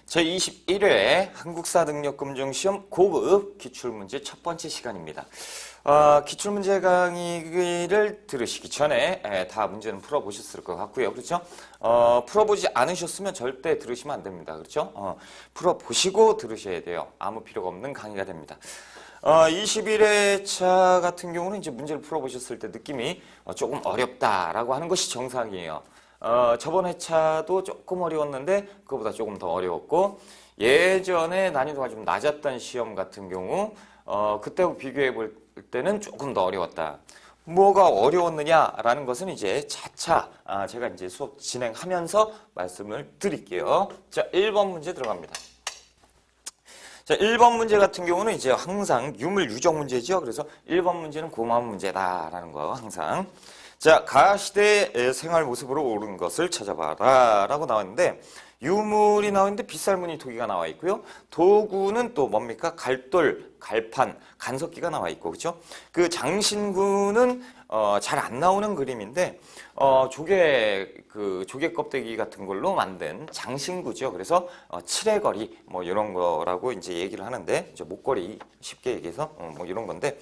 제21회 한국사 능력검정시험 고급 기출문제 첫 번째 시간입니다. 기출문제 강의를 들으시기 전에 다 문제는 풀어보셨을 것 같고요. 그렇죠? 풀어보지 않으셨으면 절대 들으시면 안 됩니다. 그렇죠? 풀어보시고 들으셔야 돼요. 아무 필요가 없는 강의가 됩니다. 21회차 같은 경우는 이제 문제를 풀어보셨을 때 느낌이 조금 어렵다라고 하는 것이 정상이에요. 저번 회차도 조금 어려웠는데 그거보다 조금 더 어려웠고, 예전에 난이도가 좀 낮았던 시험 같은 경우 그때하고 비교해 볼 때는 조금 더 어려웠다. 뭐가 어려웠느냐라는 것은 이제 차차 제가 이제 수업 진행하면서 말씀을 드릴게요. 자, 1번 문제 들어갑니다. 자, 1번 문제 같은 경우는 이제 항상 유물 유적 문제죠. 그래서 1번 문제는 고마운 문제다라는 거 항상. 자, 가시대의 생활 모습으로 옳은 것을 찾아봐라 라고 나왔는데, 유물이 나왔는데 빗살무늬 토기가 나와 있고요. 도구는 또 뭡니까? 갈돌, 갈판, 간석기가 나와 있고, 그렇죠? 그 장신구는 잘 안 나오는 그림인데 조개 껍데기 같은 걸로 만든 장신구죠. 그래서 칠해거리 뭐 이런 거라고 이제 얘기를 하는데, 이제 목걸이 쉽게 얘기해서 뭐 이런 건데,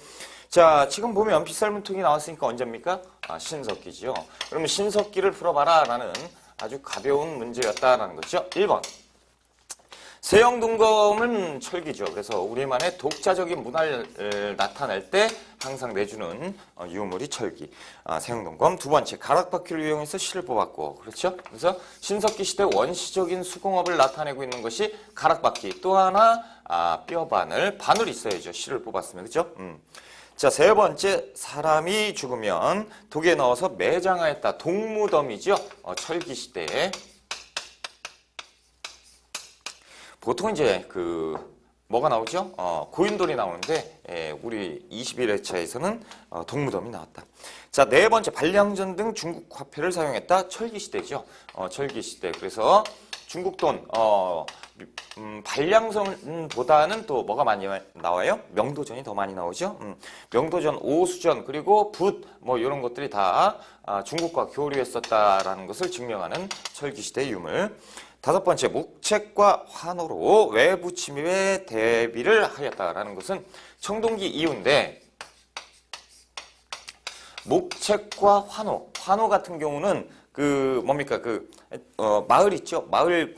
자, 지금 보면 빗살무통이 나왔으니까 언제입니까? 신석기죠. 그러면 신석기를 풀어봐라 라는 아주 가벼운 문제였다라는 거죠. 1번. 세형동검은 철기죠. 그래서 우리만의 독자적인 문화를 나타낼 때 항상 내주는 유물이 철기. 세형동검. 두 번째, 가락바퀴를 이용해서 실을 뽑았고, 그렇죠? 그래서 신석기 시대 원시적인 수공업을 나타내고 있는 것이 가락바퀴. 또 하나, 뼈바늘. 바늘이 있어야죠. 실을 뽑았으면, 그렇죠? 자, 세 번째, 사람이 죽으면 독에 넣어서 매장하였다. 동무덤이죠. 철기 시대에. 보통 이제 뭐가 나오죠? 고인돌이 나오는데, 우리 21회차에서는 동무덤이 나왔다. 자, 네 번째, 발량전 등 중국 화폐를 사용했다. 철기 시대죠. 철기 시대. 그래서 중국 돈, 발량선보다는 또 뭐가 많이 나와요? 명도전이 더 많이 나오죠. 명도전, 오수전, 그리고 붓, 뭐 이런 것들이 다 중국과 교류했었다라는 것을 증명하는 철기시대 유물. 다섯 번째, 묵책과 환호로 외부 침입에 대비를 하였다라는 것은 청동기 이후인데, 묵책과 환호 같은 경우는 뭡니까? 마을 있죠? 마을에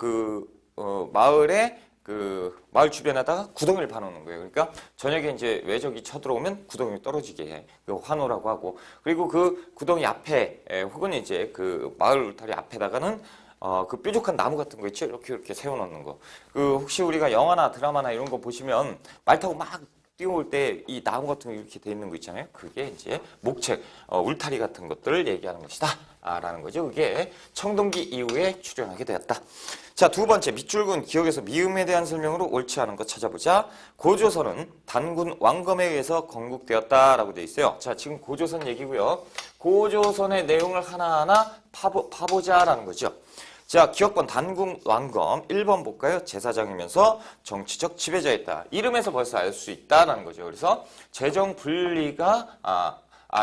마을 주변에다가 구덩이를 파놓는 거예요. 그러니까 저녁에 이제 외적이 쳐들어오면 구덩이 떨어지게 해. 환호라고 하고, 그리고 그 구덩이 앞에 혹은 이제 그 마을 울타리 앞에다가는 그 뾰족한 나무 같은 거 있죠? 이렇게 세워놓는 거. 혹시 우리가 영화나 드라마나 이런 거 보시면 말 타고 막 뛰어올 때 이 나무 같은 거 이렇게 돼 있는 거 있잖아요. 그게 이제 목책, 울타리 같은 것들을 얘기하는 것이다. 라는 거죠. 그게 청동기 이후에 출현하게 되었다. 자, 두 번째, 밑줄근 기억에서 미음에 대한 설명으로 옳지 않은 것 찾아보자. 고조선은 단군 왕검에 의해서 건국되었다라고 되어 있어요. 자, 지금 고조선 얘기고요. 고조선의 내용을 하나하나 파보자라는 거죠. 자, 기억번 단군 왕검 1번 볼까요? 제사장이면서 정치적 지배자였다. 이름에서 벌써 알 수 있다라는 거죠. 그래서 재정 분리가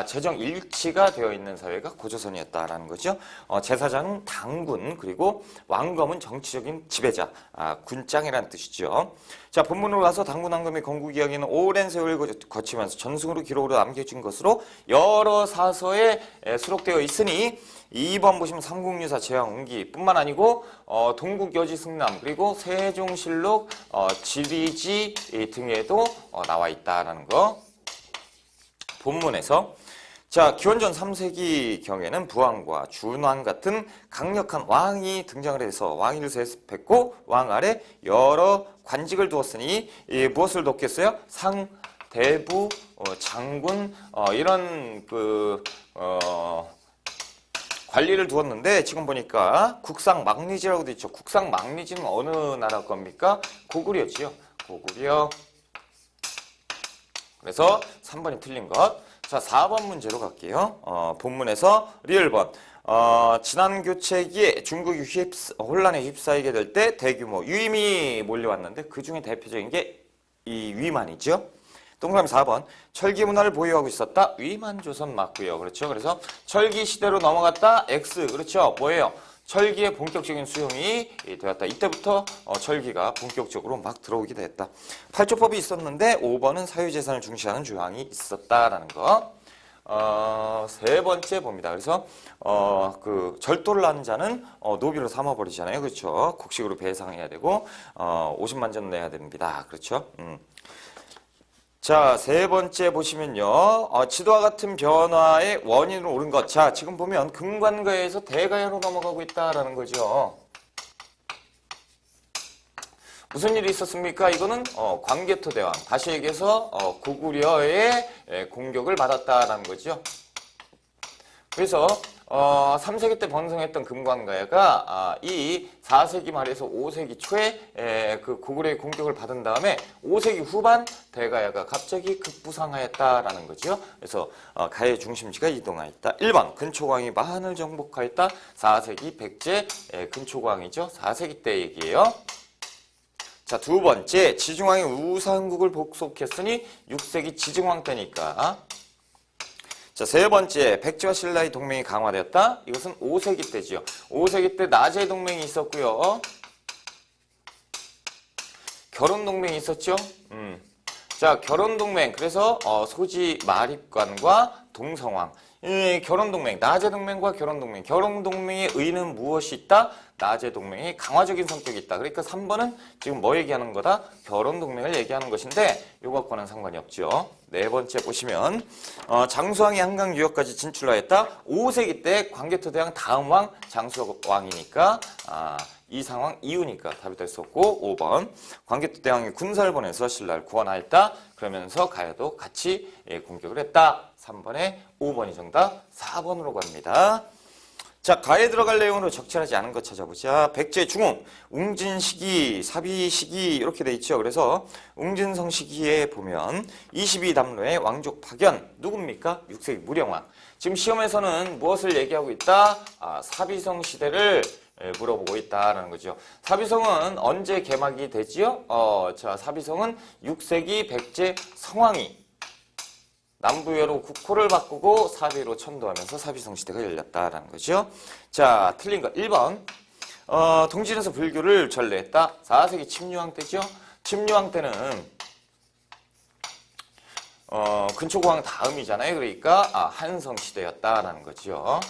재정 일치가 되어 있는 사회가 고조선이었다라는 거죠. 제사장은 당군, 그리고 왕검은 정치적인 지배자, 군장이라는 뜻이죠. 자, 본문으로 가서 당군 왕검의 건국 이야기는 오랜 세월을 거치면서 전승으로 기록으로 남겨진 것으로 여러 사서에 수록되어 있으니, 2번 보시면 삼국유사 제왕운기 뿐만 아니고 동국여지승남, 그리고 세종실록, 지리지 등에도 나와 있다라는 거 본문에서. 자, 기원전 3세기 경에는 부왕과 준왕 같은 강력한 왕이 등장을 해서 왕위를 세습했고, 왕 아래 여러 관직을 두었으니 무엇을 뒀겠어요? 상, 대부, 장군, 이런 관리를 두었는데, 지금 보니까 국상막리지라고 되어 있죠. 국상막리지는 어느 나라 겁니까? 고구려지요. 고구려. 그래서 3번이 틀린 것. 자, 4번 문제로 갈게요. 본문에서 리을번. 지난 교체기에 중국이 혼란에 휩싸이게 될 때 대규모 유임이 몰려왔는데, 그 중에 대표적인 게 이 위만이죠. 동그라미 4번. 철기 문화를 보유하고 있었다. 위만조선 맞고요. 그렇죠. 그래서 철기 시대로 넘어갔다. X. 그렇죠. 뭐예요? 철기의 본격적인 수용이 되었다. 이때부터 철기가 본격적으로 막 들어오게 됐다. 8조법이 있었는데 5번은 사유재산을 중시하는 조항이 있었다라는 거. 세 번째 봅니다. 그래서 그 절도를 하는 자는 노비로 삼아버리잖아요. 그렇죠? 곡식으로 배상해야 되고 50만 전 내야 됩니다. 그렇죠? 자, 세 번째 보시면요. 지도와 같은 변화의 원인으로 오른 것. 자, 지금 보면 금관가에서 대가야로 넘어가고 있다라는 거죠. 무슨 일이 있었습니까? 이거는 광개토 대왕. 다시 얘기해서 고구려의 공격을 받았다라는 거죠. 그래서 3세기 때 번성했던 금관가야가 이 4세기 말에서 5세기 초에 그 고구려의 공격을 받은 다음에 5세기 후반 대가야가 갑자기 급부상하였다라는 거죠. 그래서 가야의 중심지가 이동하였다. 1번 근초광이 만을 정복하였다. 4세기 백제 근초광이죠. 4세기 때 얘기예요. 자, 두 번째 지중왕이 우상국을 복속했으니 6세기 지증왕 때니까. 자, 세 번째 백제와 신라의 동맹이 강화되었다. 이것은 5세기 때지요. 5세기 때 나제 동맹이 있었고요. 결혼 동맹이 있었죠. 자, 결혼 동맹. 그래서 소지 마립관과 동성왕. 결혼 동맹, 나제 동맹과 결혼 동맹. 결혼 동맹의 의의는 무엇이 있다? 나제 동맹이 강화적인 성격이 있다. 그러니까 3번은 지금 뭐 얘기하는 거다? 결혼 동맹을 얘기하는 것인데 요것과는 상관이 없죠. 네 번째 보시면 장수왕이 한강 유역까지 진출하였다. 5세기 때 광개토 대왕 다음 왕 장수왕이니까 이 상황 이유니까 답이 될 수 없고 5번 광개토 대왕이 군사를 보내서 신라를 구원하였다. 그러면서 가야도 같이 공격을 했다. 3번에 5번이 정답. 4번으로 갑니다. 자, 가에 들어갈 내용으로 적절하지 않은 것 찾아보자. 백제 중흥, 웅진 시기, 사비 시기 이렇게 돼 있죠. 그래서 웅진성 시기에 보면 22담로의 왕족 파견 누굽니까? 6세기 무령왕. 지금 시험에서는 무엇을 얘기하고 있다? 사비성 시대를 물어보고 있다라는 거죠. 사비성은 언제 개막이 되지요? 자, 사비성은 6세기 백제 성왕이 남부여로 국호를 바꾸고 사비로 천도하면서 사비성 시대가 열렸다라는 거죠. 자, 틀린 거 1번. 동진에서 불교를 전래했다. 4세기 침류왕 때죠. 침류왕 때는 근초고왕 다음이잖아요. 그러니까 한성 시대였다라는 거죠.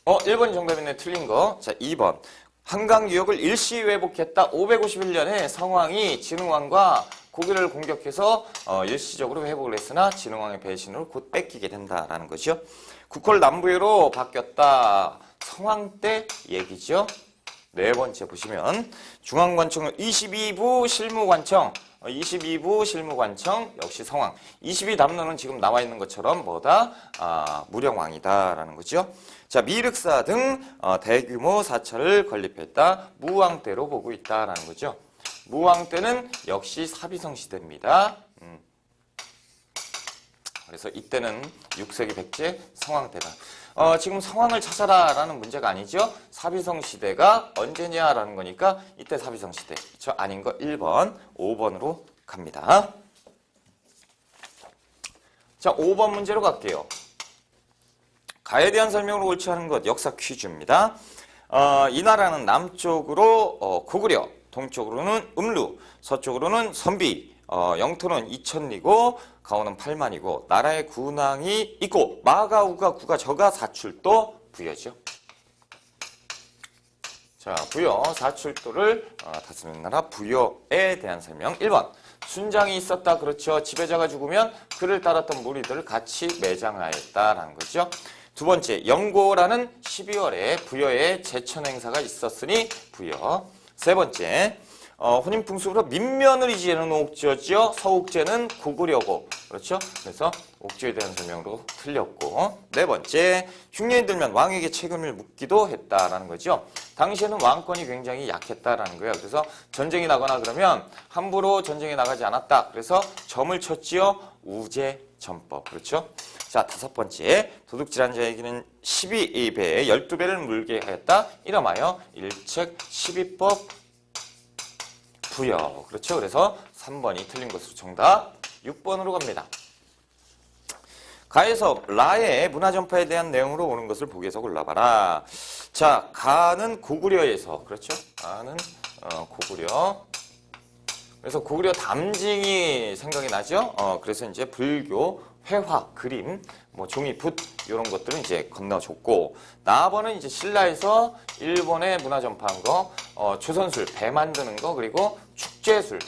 1번이 정답이네. 틀린 거. 자, 2번. 한강 유역을 일시 회복했다. 551년에 성왕이 진흥왕과 고구려를 공격해서 일시적으로 회복을 했으나 진흥왕의 배신으로 곧 뺏기게 된다라는 거죠. 국호를 남부로 바뀌었다. 성왕 때 얘기죠. 네 번째 보시면 중앙관청을 22부 실무관청 22부 실무관청 역시 성왕. 22담로는 지금 나와 있는 것처럼 뭐다? 무령왕이다라는 거죠. 자, 미륵사 등 대규모 사찰을 건립했다. 무왕 때로 보고 있다라는 거죠. 무왕 때는 역시 사비성 시대입니다. 그래서 이때는 6세기 백제 성왕 때다. 지금 성왕을 찾아라라는 문제가 아니죠. 사비성 시대가 언제냐라는 거니까 이때 사비성 시대. 그렇죠? 아닌 거 1번, 5번으로 갑니다. 자, 5번 문제로 갈게요. 가에 대한 설명으로 옳지 않은 것 역사 퀴즈입니다. 이 나라는 남쪽으로 고구려, 동쪽으로는 음루, 서쪽으로는 선비, 영토는 2000리고 가오는 8만이고 나라의 군왕이 있고 마가, 우가, 구가, 저가, 사출도, 부여죠. 자, 부여, 사출도를 다스리는 나라 부여에 대한 설명. 1번. 순장이 있었다. 그렇죠. 지배자가 죽으면 그를 따랐던 무리들을 같이 매장하였다라는 거죠. 두 번째, 영고라는 12월에 부여의 제천 행사가 있었으니 부여. 세 번째, 혼인풍습으로 민면을 이지하는 옥저죠. 서옥제는 고구려고. 그렇죠? 그래서 옥저에 대한 설명으로 틀렸고. 네 번째, 흉년이 들면 왕에게 책임을 묻기도 했다라는 거죠. 당시에는 왕권이 굉장히 약했다라는 거예요. 그래서 전쟁이 나거나 그러면 함부로 전쟁에 나가지 않았다. 그래서 점을 쳤지요. 우제전법. 그렇죠? 자, 다섯 번째, 도둑질한 자에게는 12배에 12배를 물게 하였다. 이름하여 일책 12법 부여. 그렇죠? 그래서 3번이 틀린 것으로 정답 6번으로 갑니다. 가에서 라의 문화전파에 대한 내용으로 오는 것을 보기에서 골라봐라. 자, 가는 고구려에서, 그렇죠? 가는 고구려. 그래서 고구려 담징이 생각이 나죠? 그래서 이제 불교, 회화, 그림, 뭐 종이, 붓 이런 것들은 이제 건너줬고, 나번은 이제 신라에서 일본에 문화 전파한 거, 조선술, 배 만드는 거, 그리고 축제술.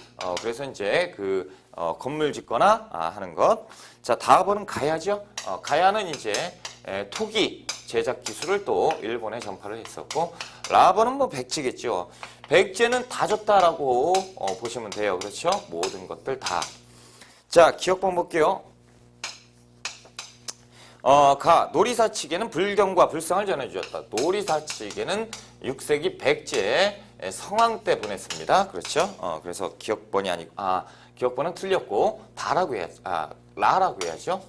그래서 이제 그 건물 짓거나 하는 것. 자, 다번은 가야죠. 가야는 이제 토기 제작 기술을 또 일본에 전파를 했었고, 라번은 뭐 백제겠죠. 백제는 다 줬다라고 보시면 돼요. 그렇죠? 모든 것들 다. 자, 기억번 볼게요. 가, 노리사치계는 불경과 불상을 전해주었다. 노리사치계는 6세기 백제 성왕 때 보냈습니다. 그렇죠? 그래서 기억번이 아니고, 기억번은 틀렸고, 라라고 해야죠.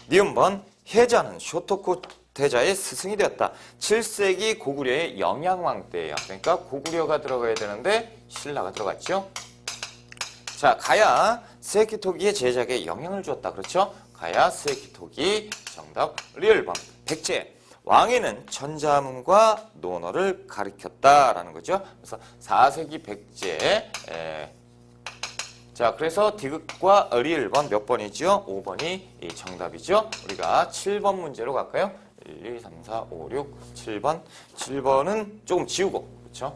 니은번, 해자는 쇼토쿠 태자의 스승이 되었다. 7세기 고구려의 영양왕 때예요. 그러니까 고구려가 들어가야 되는데 신라가 들어갔죠. 자, 가야 스에키토기의 제작에 영향을 주었다. 그렇죠? 가야 스에키토기 정답 리을번. 백제 왕에는 천자문과 논어를 가리켰다라는 거죠. 그래서 4세기 백제 자, 그래서 디귿과 리을번 몇 번이죠? 5번이 정답이죠. 우리가 7번 문제로 갈까요? 1, 2, 3, 4, 5, 6, 7번. 7번은 조금 지우고, 그렇죠?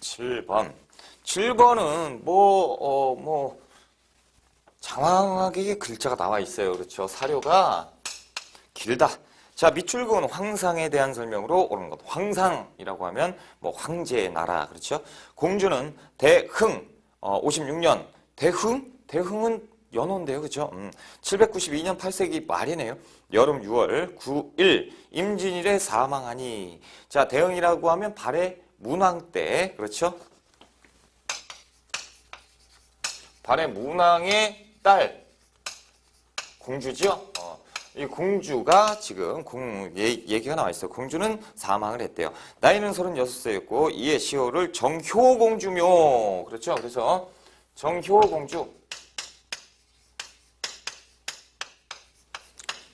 7번. 7번은 장황하게 글자가 나와 있어요. 그렇죠? 사료가 길다. 자, 밑줄근 황상에 대한 설명으로 옳은 것. 황상이라고 하면 뭐 황제의 나라. 그렇죠? 공주는 대흥 56년. 대흥은 연호인데요. 그렇죠? 792년 8세기 말이네요. 여름 6월 9일 임진일에 사망하니. 자, 대흥이라고 하면 발해 문왕 때. 그렇죠? 발해 문왕의 딸 공주죠? 이 공주가 지금 얘기가 나와 있어요. 공주는 사망을 했대요. 나이는 36세였고 이에 시호를 정효공주묘. 그렇죠? 그래서 정효공주.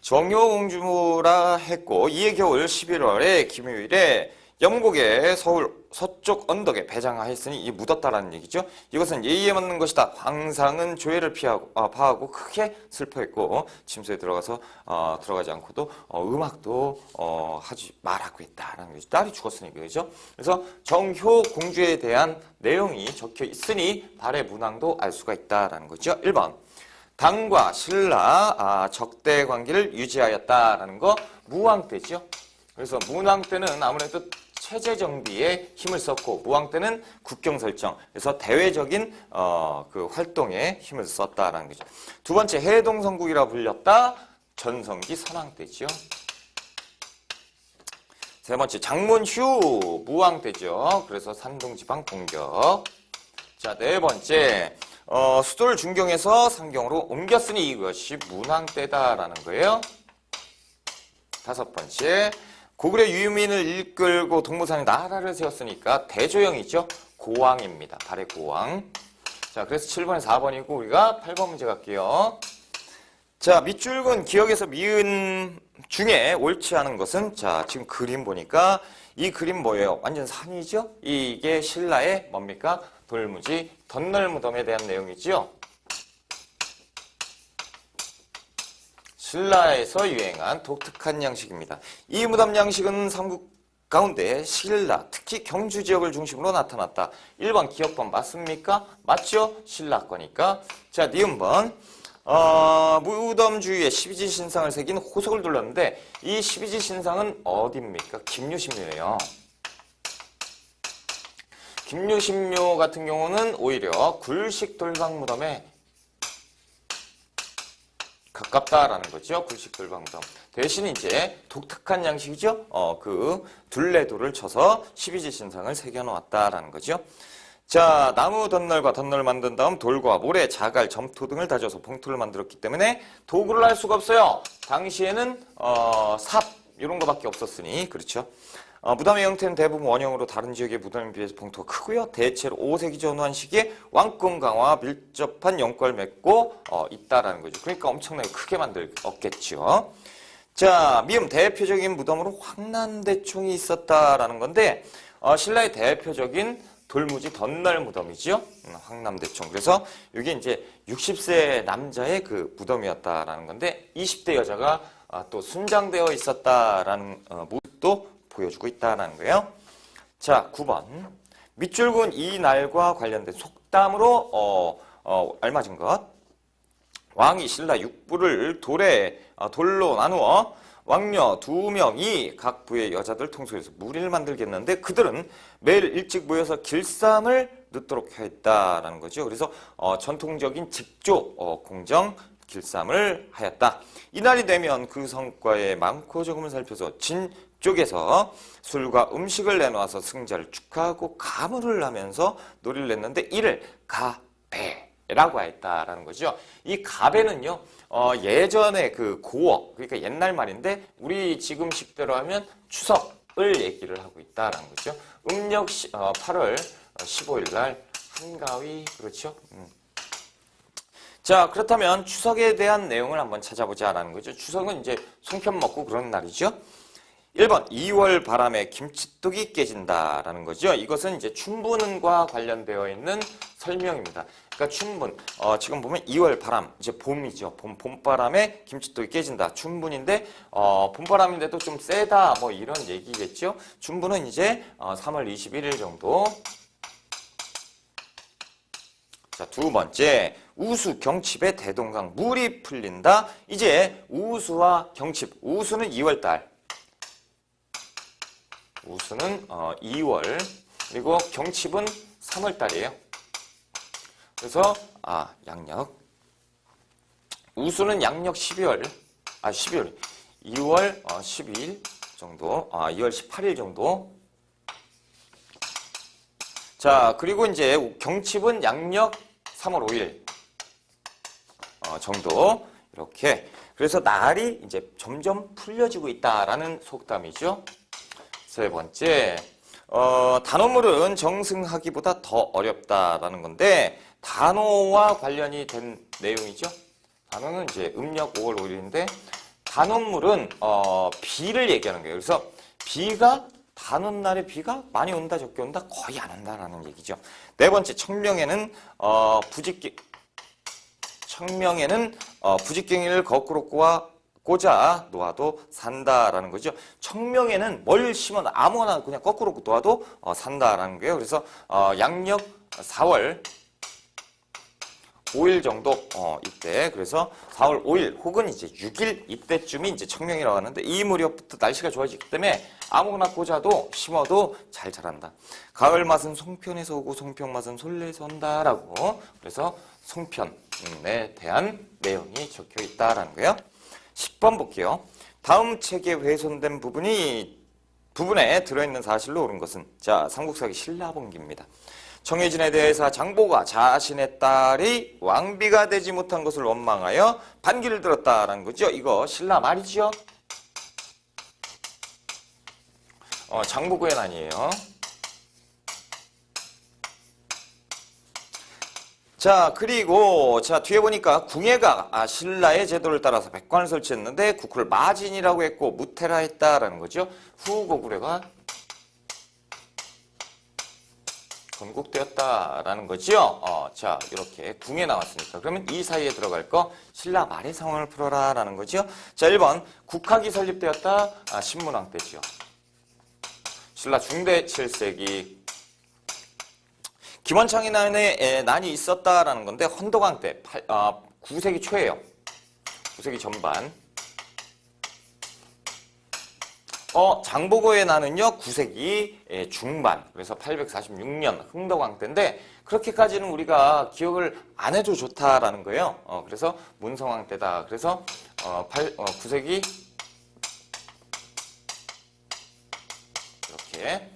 정효공주라 했고 이에 겨울 11월에 김효일에 영국의 서울 서쪽 언덕에 배장하였으니 이 묻었다라는 얘기죠. 이것은 예의에 맞는 것이다. 황상은 조회를 파하고 크게 슬퍼했고 침소에 들어가지 않고도 음악도 하지 말라고 했다라는 거죠. 딸이 죽었으니까 그죠. 그래서 정효 공주에 대한 내용이 적혀 있으니 발해 문왕도 알 수가 있다라는 거죠. 1번. 당과 신라 적대 관계를 유지하였다라는 거 무왕 때죠. 그래서 문왕 때는 아무래도 체제 정비에 힘을 썼고 무왕 때는 국경 설정, 그래서 대외적인 그 활동에 힘을 썼다라는 거죠. 두 번째, 해동성국이라 불렸다. 전성기 선왕 때죠. 세 번째, 장문휴 무왕 때죠. 그래서 산동지방 공격. 자, 네 번째, 수도를 중경에서 상경으로 옮겼으니 이것이 문왕 때다라는 거예요. 다섯 번째, 고구려 유민을 이끌고 동무산에 나라를 세웠으니까 대조영이죠. 고왕입니다. 발해 고왕. 자, 그래서 7번에 4번이고 우리가 8번 문제 갈게요. 자, 밑줄근 기억에서 미은 중에 옳지 않은 것은 자, 지금 그림 보니까 이 그림 뭐예요? 완전 산이죠? 이게 신라의 뭡니까? 돌무지 덧널무덤에 대한 내용이죠. 신라에서 유행한 독특한 양식입니다. 이 무덤 양식은 삼국 가운데 신라, 특히 경주 지역을 중심으로 나타났다. 1번 기억번 맞습니까? 맞죠? 신라 거니까. 자, 니은번. 무덤 주위에 12지 신상을 새긴 호석을 둘렀는데 이 12지 신상은 어디입니까? 김유신묘예요. 김유신묘 같은 경우는 오히려 굴식 돌방 무덤에 가깝다라는 거죠. 굴식 돌방 무덤. 대신 이제 독특한 양식이죠. 그 둘레돌을 쳐서 12지 신상을 새겨놓았다라는 거죠. 자, 나무 덧널과 덧널 만든 다음 돌과 모래, 자갈, 점토 등을 다져서 봉투를 만들었기 때문에 도구를 할 수가 없어요. 당시에는 삽 이런 거밖에 없었으니 그렇죠. 무덤의 형태는 대부분 원형으로 다른 지역의 무덤에 비해서 봉투가 크고요. 대체로 5세기 전후한 시기에 왕권강화와 밀접한 연관을 맺고 있다라는 거죠. 그러니까 엄청나게 크게 만들었겠죠. 자, 미음 대표적인 무덤으로 황남대총이 있었다라는 건데 신라의 대표적인 돌무지 덧날 무덤이죠. 황남대총. 그래서 이게 이제 60세 남자의 그 무덤이었다라는 건데 20대 여자가 또 순장되어 있었다라는 모습도 보여주고 있다라는 거예요. 자, 9번. 밑줄 그은 이 날과 관련된 속담으로 알맞은 것. 왕이 신라 6부를 돌로 나누어 왕녀 2명이 각 부의 여자들 통솔해서 무리를 만들겠는데 그들은 매일 일찍 모여서 길쌈을 넣도록 하였다라는 거죠. 그래서 전통적인 직조 공정 길쌈을 하였다. 이날이 되면 그 성과의 많고 적음을 살펴서 진 쪽에서 술과 음식을 내놓아서 승자를 축하하고 가물을 하면서 놀이를 냈는데 이를 가배라고 했다라는 거죠. 이 가배는요, 예전에 그 고어, 그러니까 옛날 말인데 우리 지금식대로 하면 추석을 얘기를 하고 있다라는 거죠. 음력 8월 15일 날 한가위, 그렇죠? 자, 그렇다면 추석에 대한 내용을 한번 찾아보자라는 거죠. 추석은 이제 송편 먹고 그런 날이죠. 1번 2월 바람에 김치뚝이 깨진다라는 거죠. 이것은 이제 춘분과 관련되어 있는 설명입니다. 그러니까 춘분, 지금 보면 2월 바람, 이제 봄이죠. 봄바람에 김치뚝이 깨진다. 춘분인데 봄바람인데도 좀 세다 뭐 이런 얘기겠죠. 춘분은 이제 3월 21일 정도. 자, 두 번째, 우수 경칩에 대동강 물이 풀린다. 이제 우수와 경칩, 우수는 2월달. 우수는 2월, 그리고 경칩은 3월달이에요. 그래서 양력. 우수는 양력 12월, 2월 12일 정도, 2월 18일 정도. 자, 그리고 이제 경칩은 양력 3월 5일 정도. 이렇게. 그래서 날이 이제 점점 풀려지고 있다라는 속담이죠. 세 번째, 단어물은 정승하기보다 더 어렵다라는 건데 단어와 관련이 된 내용이죠. 단어는 이제 음력 5월 5일인데 단어물은 비를 얘기하는 거예요. 그래서 비가 단오날에 비가 많이 온다 적게 온다 거의 안 온다라는 얘기죠. 네 번째, 청명에는 부직갱이를 거꾸로 꽂아 놓아도 산다라는 거죠. 청명에는 뭘 심어도 아무거나 그냥 거꾸로 놓아도 산다라는 거예요. 그래서 양력 4월 5일 정도 이때, 그래서 4월 5일 혹은 이제 6일 이때쯤이 이제 청명이라고 하는데 이 무렵부터 날씨가 좋아지기 때문에 아무거나 꽂아도 심어도 잘 자란다. 가을 맛은 송편에서 오고 송편 맛은 솔레에서 온다라고. 그래서 송편에 대한 내용이 적혀 있다라는 거예요. 10번 볼게요. 다음 책에 훼손된 부분에 들어있는 사실로 옳은 것은, 자, 삼국사기 신라봉기입니다. 정해진에 대해서 장보가 자신의 딸이 왕비가 되지 못한 것을 원망하여 반기를 들었다라는 거죠. 이거 신라 말이죠. 장보고엔 아니에요. 자, 그리고 자 뒤에 보니까 궁예가 신라의 제도를 따라서 백관을 설치했는데 국호를 마진이라고 했고 무태라 했다라는 거죠. 후 고구려가 건국되었다라는 거죠. 자, 이렇게 궁에 나왔으니까 그러면 이 사이에 들어갈 거 신라 말의 상황을 풀어라라는 거죠. 자, 1번 국학이 설립되었다. 신문왕 때죠. 신라 중대 7세기. 김원창의 난이 있었다라는 건데 헌도강 때 9세기 초예요. 9세기 전반. 장보고의 난은요 9세기 중반, 그래서 846년 흥덕왕 때인데 그렇게까지는 우리가 기억을 안 해도 좋다라는 거예요. 그래서 문성왕 때다. 그래서 9세기 이렇게.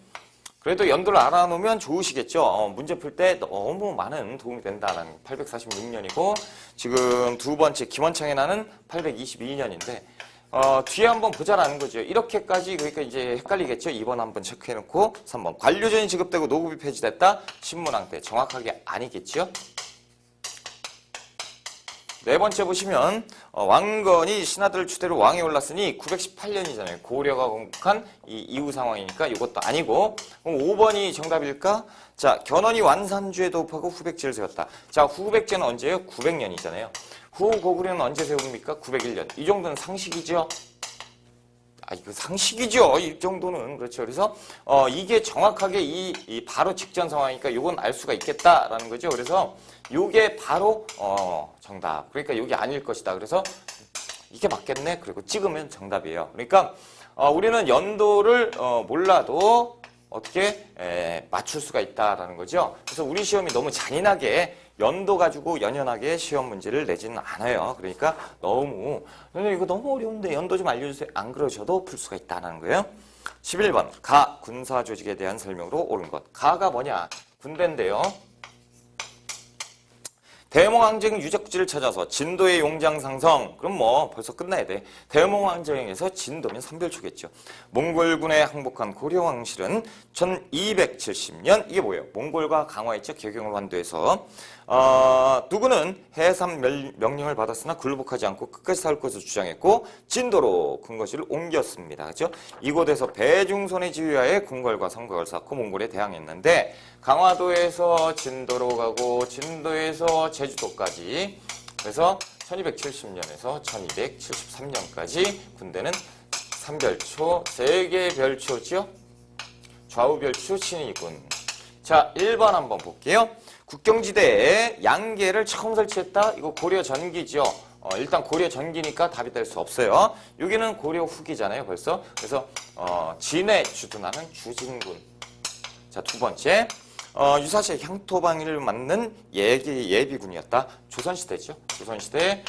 그래도 연도를 알아놓으면 좋으시겠죠. 문제 풀 때 너무 많은 도움이 된다는 846년이고 지금 두 번째 김원창의 난은 822년인데 뒤에 한번 보자라는 거죠. 이렇게까지 그러니까 이제 헷갈리겠죠. 2번 한번 체크해놓고 3번 관료전이 지급되고 노급이 폐지됐다. 신문왕때 정확하게 아니겠죠. 네 번째 보시면 왕건이 신하들을 추대로 왕에 올랐으니 918년이잖아요. 고려가 건국한 이 이후 상황이니까 이것도 아니고 그럼 5번이 정답일까? 자, 견훤이 완산주에 도읍하고 후백제를 세웠다. 자, 후백제는 언제예요? 900년이잖아요. 후 고구려는 언제 세웁니까? 901년. 이 정도는 상식이죠. 이거 상식이죠. 이 정도는. 그렇죠. 그래서, 이게 정확하게 이 바로 직전 상황이니까 이건 알 수가 있겠다라는 거죠. 그래서, 요게 바로, 정답. 그러니까 이게 아닐 것이다. 그래서, 이게 맞겠네. 그리고 찍으면 정답이에요. 그러니까, 우리는 연도를, 몰라도 어떻게, 맞출 수가 있다라는 거죠. 그래서 우리 시험이 너무 잔인하게 연도 가지고 연연하게 시험 문제를 내지는 않아요. 그러니까 선생님 이거 너무 어려운데 연도 좀 알려주세요. 안 그러셔도 풀 수가 있다는 거예요. 11번 가 군사 조직에 대한 설명으로 옳은 것. 가가 뭐냐? 군대인데요. 대몽항쟁 유적지를 찾아서 진도의 용장 상성. 그럼 뭐 벌써 끝나야 돼. 대몽항쟁에서 진도면 삼별초겠죠. 몽골군에 항복한 고려왕실은 1270년 이게 뭐예요? 몽골과 강화했죠. 개경을 완도해서 누구는 해산 명령을 받았으나 굴복하지 않고 끝까지 싸울 것을 주장했고 진도로 근거지를 옮겼습니다. 그렇죠? 이곳에서 배중손의 지휘하에 궁궐과 성곽을 쌓고 몽골에 대항했는데 강화도에서 진도로 가고 진도에서 제주도까지 그래서 1270년에서 1273년까지 군대는 삼별초, 세개 별초죠. 좌우별초 친위군. 자, 1번 한번 볼게요. 국경지대에 양계를 처음 설치했다. 이거 고려 전기죠. 일단 고려 전기니까 답이 될 수 없어요. 여기는 고려 후기잖아요, 벌써. 그래서 진에 주둔하는 주진군. 자, 두 번째. 유사시의 향토방위를 맡는 예비군이었다. 조선시대죠. 조선시대에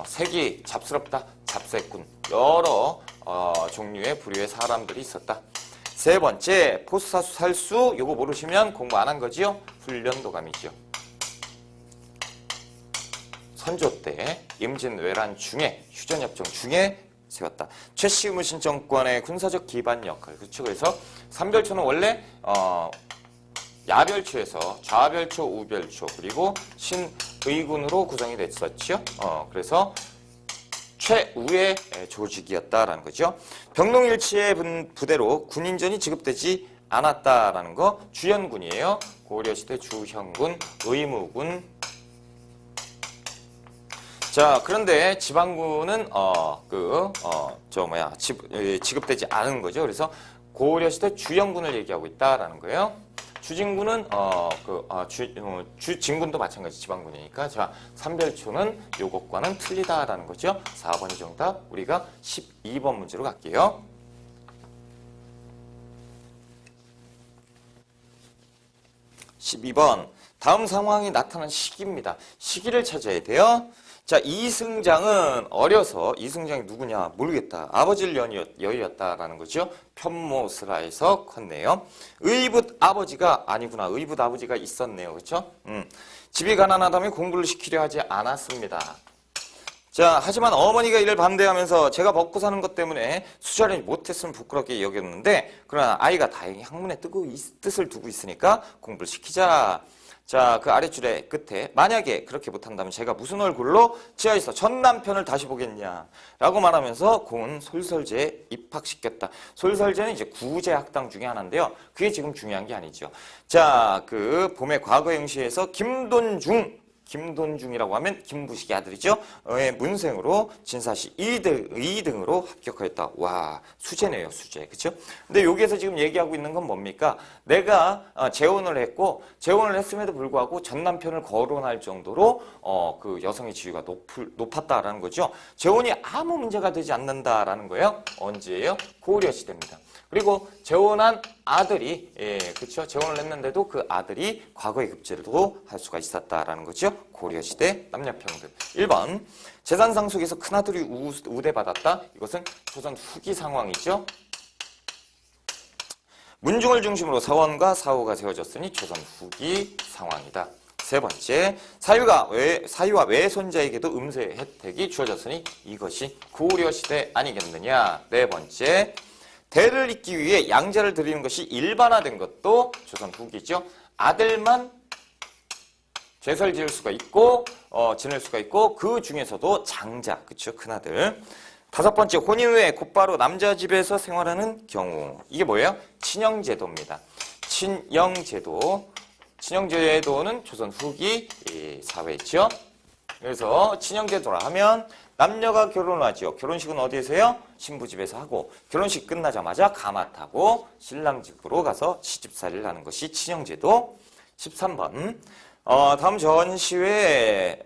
색이 잡스럽다. 잡새군. 여러 종류의 부류의 사람들이 있었다. 세 번째, 포스사수 살수 요거 모르시면 공부 안 한 거지요? 훈련도감이죠. 선조 때 임진왜란 중에 휴전협정 중에 세웠다. 최씨의무 신정권의 군사적 기반 역할. 그렇죠. 그래서 삼별초는 원래 야별초에서 좌별초, 우별초 그리고 신의군으로 구성이 됐었죠. 그래서 최우의 조직이었다라는 거죠. 병농일치의 부대로 군인전이 지급되지 않았다라는 거 주현군이에요. 고려시대 주현군, 의무군. 자, 그런데 지방군은 지급되지 않은 거죠. 그래서 고려시대 주현군을 얘기하고 있다라는 거예요. 주진군은 주진군도 마찬가지 지방군이니까 자, 삼별초는 요것과는 틀리다라는 거죠. 4번이 정답. 우리가 12번 문제로 갈게요. 12번. 다음 상황이 나타난 시기입니다. 시기를 찾아야 돼요. 자, 이승장은 어려서 이승장이 누구냐 모르겠다. 아버지를 여의었다라는 거죠. 편모스라에서 컸네요. 의붓 아버지가 아니구나. 의붓 아버지가 있었네요. 그렇죠? 집이 가난하다며 공부를 시키려 하지 않았습니다. 자, 하지만 어머니가 이를 반대하면서 제가 먹고 사는 것 때문에 수자를 못했으면 부끄럽게 여겼는데 그러나 아이가 다행히 학문에 뜻을 두고 있으니까 공부를 시키자. 자, 그 아랫줄에 끝에 만약에 그렇게 못한다면 제가 무슨 얼굴로 지하에서 전 남편을 다시 보겠냐 라고 말하면서 공은 솔설제에 입학시켰다. 솔설제는 이제 구제학당 중에 하나인데요. 그게 지금 중요한 게 아니죠. 자, 그 봄의 과거형시에서 김돈중이라고 하면 김부식의 아들이죠. 문생으로 진사시 2등으로 합격하였다. 와, 수재네요, 수재. 그렇죠? 근데 여기에서 지금 얘기하고 있는 건 뭡니까? 내가 재혼을 했고 재혼을 했음에도 불구하고 전 남편을 거론할 정도로 그 여성의 지위가 높았다라는 거죠. 재혼이 아무 문제가 되지 않는다라는 거예요. 언제예요? 고려시대입니다. 그리고 재혼한 아들이 그렇죠. 재혼을 했는데도 그 아들이 과거의 급제도 할 수가 있었다라는 거죠. 고려시대 남녀평등. 1번 재산 상속에서 큰아들이 우대받았다. 이것은 조선 후기 상황이죠. 문중을 중심으로 사원과 사호가 세워졌으니 조선 후기 상황이다. 세 번째, 사위와 외손자에게도 음세 혜택이 주어졌으니 이것이 고려시대 아니겠느냐. 네 번째, 대를 잇기 위해 양자를 드리는 것이 일반화된 것도 조선 후기죠. 아들만 제설 지을 수가 있고 지낼 수가 있고 그 중에서도 장자, 그쵸, 큰아들. 다섯 번째, 혼인 후에 곧바로 남자 집에서 생활하는 경우. 이게 뭐예요? 친형제도입니다. 친형제도는 조선 후기 사회죠. 그래서 친형제도라 하면 남녀가 결혼하죠. 결혼식은 어디에서 해요? 신부 집에서 하고 결혼식 끝나자마자 가마 타고 신랑 집으로 가서 시집살이를 하는 것이 친형제도. 13번. 다음 전시될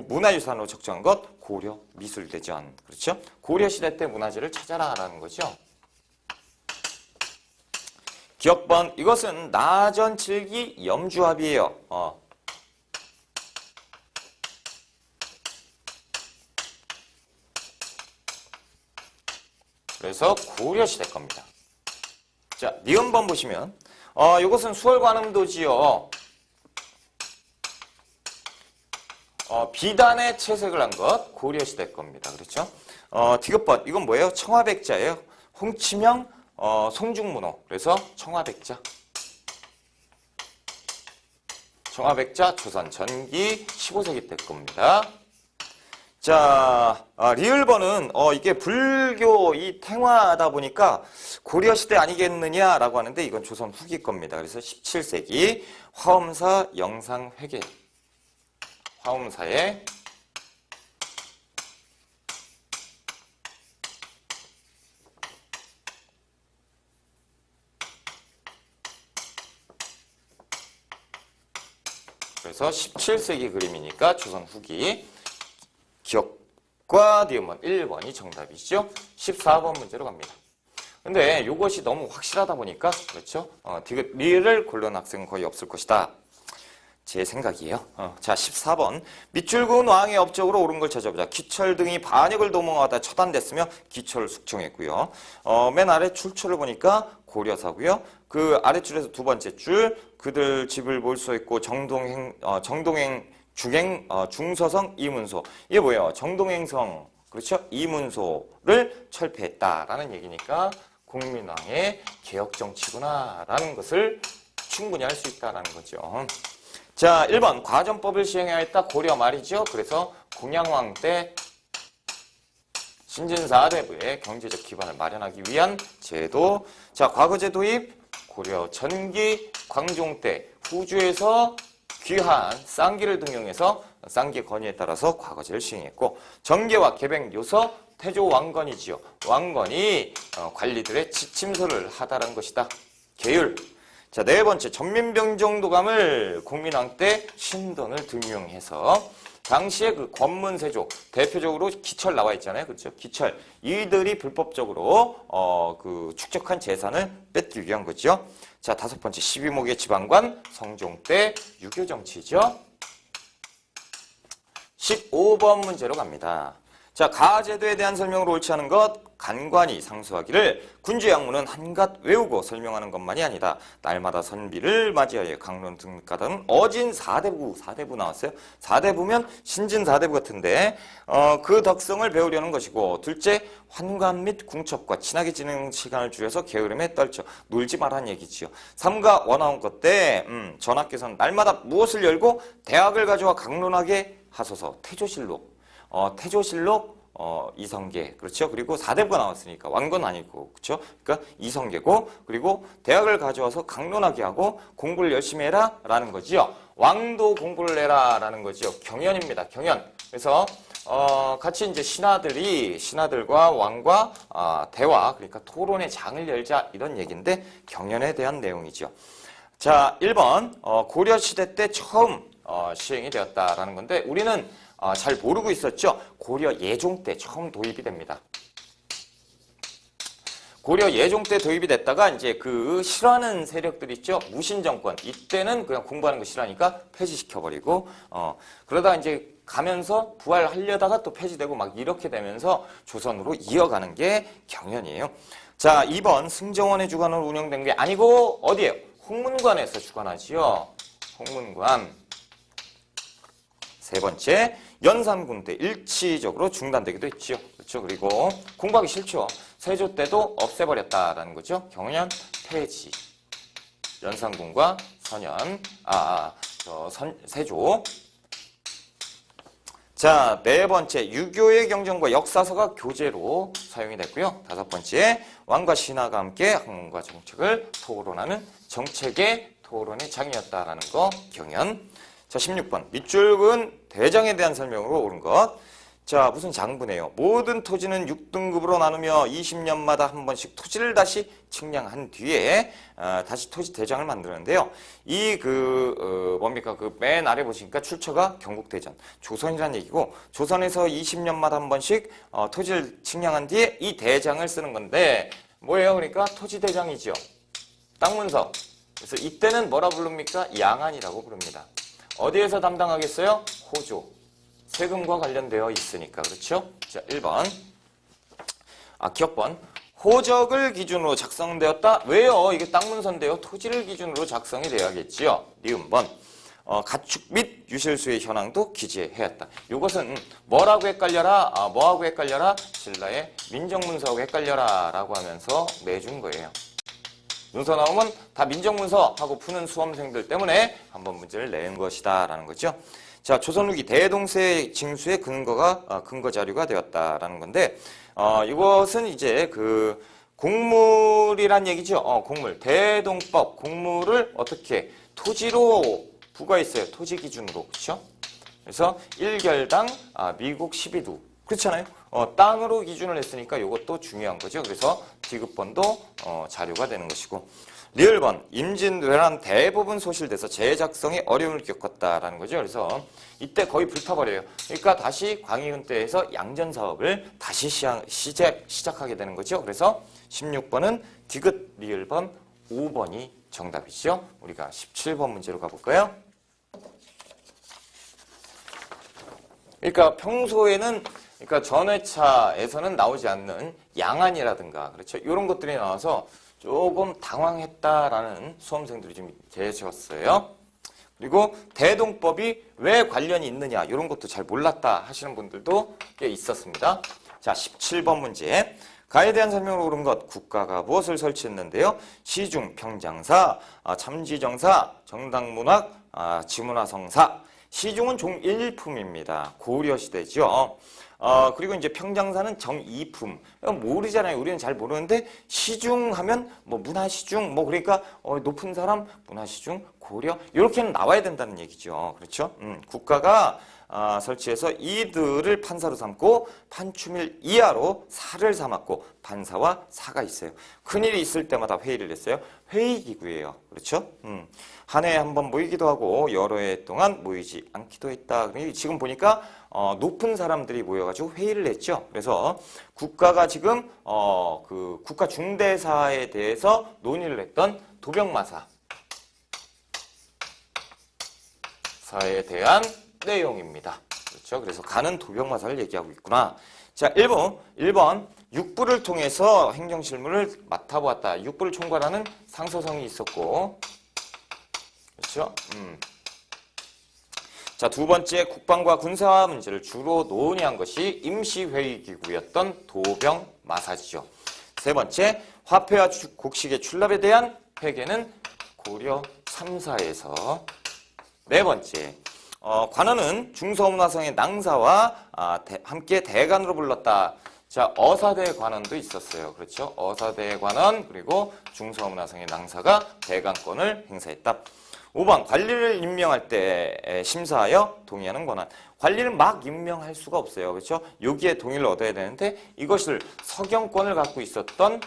문화유산으로 적정한 것 고려 미술대전. 그렇죠? 고려시대 때 문화재를 찾아라라는 거죠. 기억번. 이것은 나전 칠기 염주합이에요. 그래서 고려시대 겁니다. 자, 니은번 보시면 이것은 수월관음도지요. 비단에 채색을 한 것 고려시대 겁니다. 그렇죠? 디귿번. 이건 뭐예요? 청화백자예요. 홍치명 송중문호. 그래서 청화백자. 청화백자 조선 전기 15세기 때 겁니다. 자, 리을번은 이게 불교 이 탱화다 보니까 고려시대 아니겠느냐라고 하는데 이건 조선 후기 겁니다. 그래서 17세기 화엄사 영상회계. 화엄사에 그래서 17세기 그림이니까 조선 후기. 기억과 니은번 1번이 정답이죠. 14번 문제로 갑니다. 근데 이것이 너무 확실하다 보니까 그렇죠? 디귿 리을 고르는 학생은 거의 없을 것이다. 제 생각이에요. 자, 14번. 밑줄근 왕의 업적으로 옳은 걸 찾아보자. 기철 등이 반역을 도모하다 처단됐으며 기철을 숙청했고요. 맨 아래 출처를 보니까 고려사고요. 그 아래줄에서 두 번째 줄 그들 집을 볼 수 있고 정동행 중서성 이문소. 이게 뭐예요? 정동행성, 그렇죠? 이문소를 철폐했다라는 얘기니까 국민왕의 개혁정치구나라는 것을 충분히 할 수 있다라는 거죠. 자, 1번. 과전법을 시행하였다. 고려 말이죠. 그래서 공양왕 때 신진사대부의 경제적 기반을 마련하기 위한 제도. 자, 과거제 도입. 고려 전기 광종 때 후주에서 귀한 쌍기를 등용해서 쌍기의 건의에 따라서 과거제를 시행했고, 정계와 계백 요서 태조 왕건이지요. 왕건이 관리들의 지침서를 하다라는 것이다. 계율. 자, 네 번째. 전민병정도감을 국민왕 때 신돈을 등용해서 당시에 그 권문세조 대표적으로 기철 나와 있잖아요. 그렇죠? 기철. 이들이 불법적으로 축적한 재산을 뺏기 위한 거죠. 자, 다섯 번째. 12목의 지방관 성종 때 유교 정치죠. 15번 문제로 갑니다. 자, 가제도에 대한 설명으로 옳지 않은 것. 간관이 상수하기를 군주 양문은 한갓 외우고 설명하는 것만이 아니다. 날마다 선비를 맞이하여 강론 등가다는 어진 사대부 나왔어요. 사대부면 신진 사대부 같은데 그 덕성을 배우려는 것이고, 둘째 환관 및 궁첩과 친하게 지내는 시간을 줄여서 게으름에 떨쳐 놀지 말라는 얘기지요. 삼가 원하온 것 때 전하께서는 날마다 무엇을 열고 대학을 가져와 강론하게 하소서. 태조실록. 이성계. 그렇죠? 그리고 사대부가 나왔으니까 왕건 아니고, 그렇죠? 그러니까 이성계고, 그리고 대학을 가져와서 강론하게 하고 공부를 열심히 해라 라는 거지요. 왕도 공부를 해라 라는 거지요. 경연입니다. 경연. 그래서 같이 이제 신하들과 왕과 대화, 그러니까 토론의 장을 열자 이런 얘기인데 경연에 대한 내용이죠. 자, 1번 고려시대 때 처음 시행이 되었다라는 건데 우리는 잘 모르고 있었죠. 고려 예종 때 처음 도입이 됩니다. 고려 예종 때 도입이 됐다가 이제 그 싫어하는 세력들 있죠. 무신정권. 이때는 그냥 공부하는 거 싫어하니까 폐지시켜버리고 그러다 이제 가면서 부활하려다가 또 폐지되고 막 이렇게 되면서 조선으로 이어가는 게 경연이에요. 자, 2번 승정원의 주관으로 운영된 게 아니고 어디예요? 홍문관에서 주관하지요. 홍문관. 세 번째, 연산군 때 일치적으로 중단되기도 했죠. 그렇죠. 그리고 공부하기 싫죠. 세조 때도 없애버렸다라는 거죠. 경연 폐지. 연산군과 선연, 세조. 자, 네 번째, 유교의 경전과 역사서가 교재로 사용이 됐고요. 다섯 번째, 왕과 신하가 함께 학문과 정책을 토론하는 정책의 토론의 장이었다라는 거, 경연. 자, 16번, 밑줄은 대장에 대한 설명으로 옳은 것. 자, 무슨 장부네요. 모든 토지는 6등급으로 나누며 20년마다 한 번씩 토지를 다시 측량한 뒤에 다시 토지 대장을 만드는데요. 뭡니까? 그 맨 아래 보시니까 출처가 경국대전, 조선이라는 얘기고, 조선에서 20년마다 한 번씩 토지를 측량한 뒤에 이 대장을 쓰는 건데, 뭐예요? 그러니까 토지 대장이죠. 땅 문서. 그래서 이때는 뭐라 부릅니까? 양안이라고 부릅니다. 어디에서 담당하겠어요? 호조. 세금과 관련되어 있으니까. 그렇죠? 자, 1번. 기억번. 호적을 기준으로 작성되었다. 왜요? 이게 땅 문서인데요. 토지를 기준으로 작성이 돼야겠지요. 니은번. 가축 및 유실수의 현황도 기재해야 했다. 이것은 뭐라고 헷갈려라? 뭐하고 헷갈려라? 신라의 민정문서하고 헷갈려라 라고 하면서 내준 거예요. 문서 나오면 다 민정문서 하고 푸는 수험생들 때문에 한번 문제를 낸 것이다 라는 거죠. 자, 조선 후기 대동세 징수의 근거 자료가 되었다라는 건데, 이것은 이제 그 곡물이란 얘기죠. 곡물. 대동법. 곡물을 어떻게 토지로 부과했어요. 토지 기준으로. 그렇죠? 그래서 1결당 미국 12두. 그렇잖아요. 땅으로 기준을 했으니까 이것도 중요한 거죠. 그래서 디귿번도 자료가 되는 것이고. 리을번, 임진왜란 대부분 소실돼서 재작성에 어려움을 겪었다라는 거죠. 그래서 이때 거의 불타버려요. 그러니까 다시 광해군 때에서 양전 사업을 다시 시작하게 되는 거죠. 그래서 16번은 디귿, 리을번, 5번이 정답이죠. 우리가 17번 문제로 가볼까요? 그러니까 평소에는 전회차에서는 나오지 않는 양안이라든가, 그렇죠? 이런 것들이 나와서 조금 당황했다라는 수험생들이 좀 계셨어요. 그리고 대동법이 왜 관련이 있느냐 이런 것도 잘 몰랐다 하시는 분들도 꽤 있었습니다. 자, 17번 문제. 가에 대한 설명으로 옳은 것. 국가가 무엇을 설치했는데요? 시중, 평장사, 참지정사, 정당문학, 지문화성사. 시중은 종일품입니다. 고려시대죠. 그리고 이제 평장사는 정이품. 모르잖아요. 우리는 잘 모르는데 시중하면 뭐 문화시중, 뭐 그러니까 높은 사람 문화시중, 고려 이렇게는 나와야 된다는 얘기죠. 그렇죠? 국가가 설치해서 이들을 판사로 삼고 판추밀 이하로 사를 삼았고 판사와 사가 있어요. 큰일이 있을 때마다 회의를 했어요. 회의기구예요. 그렇죠? 한 해에 한 번 모이기도 하고 여러 해 동안 모이지 않기도 했다. 지금 보니까 높은 사람들이 모여가지고 회의를 했죠. 그래서 국가가 지금 그 국가 중대사에 대해서 논의를 했던 도병마사 사에 대한 내용입니다. 그렇죠? 그래서 가는 도병마사를 얘기하고 있구나. 자, 1번 육부를 통해서 행정실무를 맡아보았다. 육부를 총괄하는 상서성이 있었고, 그렇죠? 자, 두 번째 국방과 군사 문제를 주로 논의한 것이 임시회의기구였던 도병마사지죠. 세 번째, 화폐와 곡식의 출납에 대한 회계는 고려 3사에서. 네 번째, 관원은 중서문화성의 낭사와 함께 대관으로 불렀다. 자, 어사대 관원도 있었어요. 그렇죠? 어사대 관원 그리고 중서문화성의 낭사가 대관권을 행사했다. 5번, 관리를 임명할 때 심사하여 동의하는 권한. 관리를 막 임명할 수가 없어요. 그렇죠? 여기에 동의를 얻어야 되는데 이것을 서경권을 갖고 있었던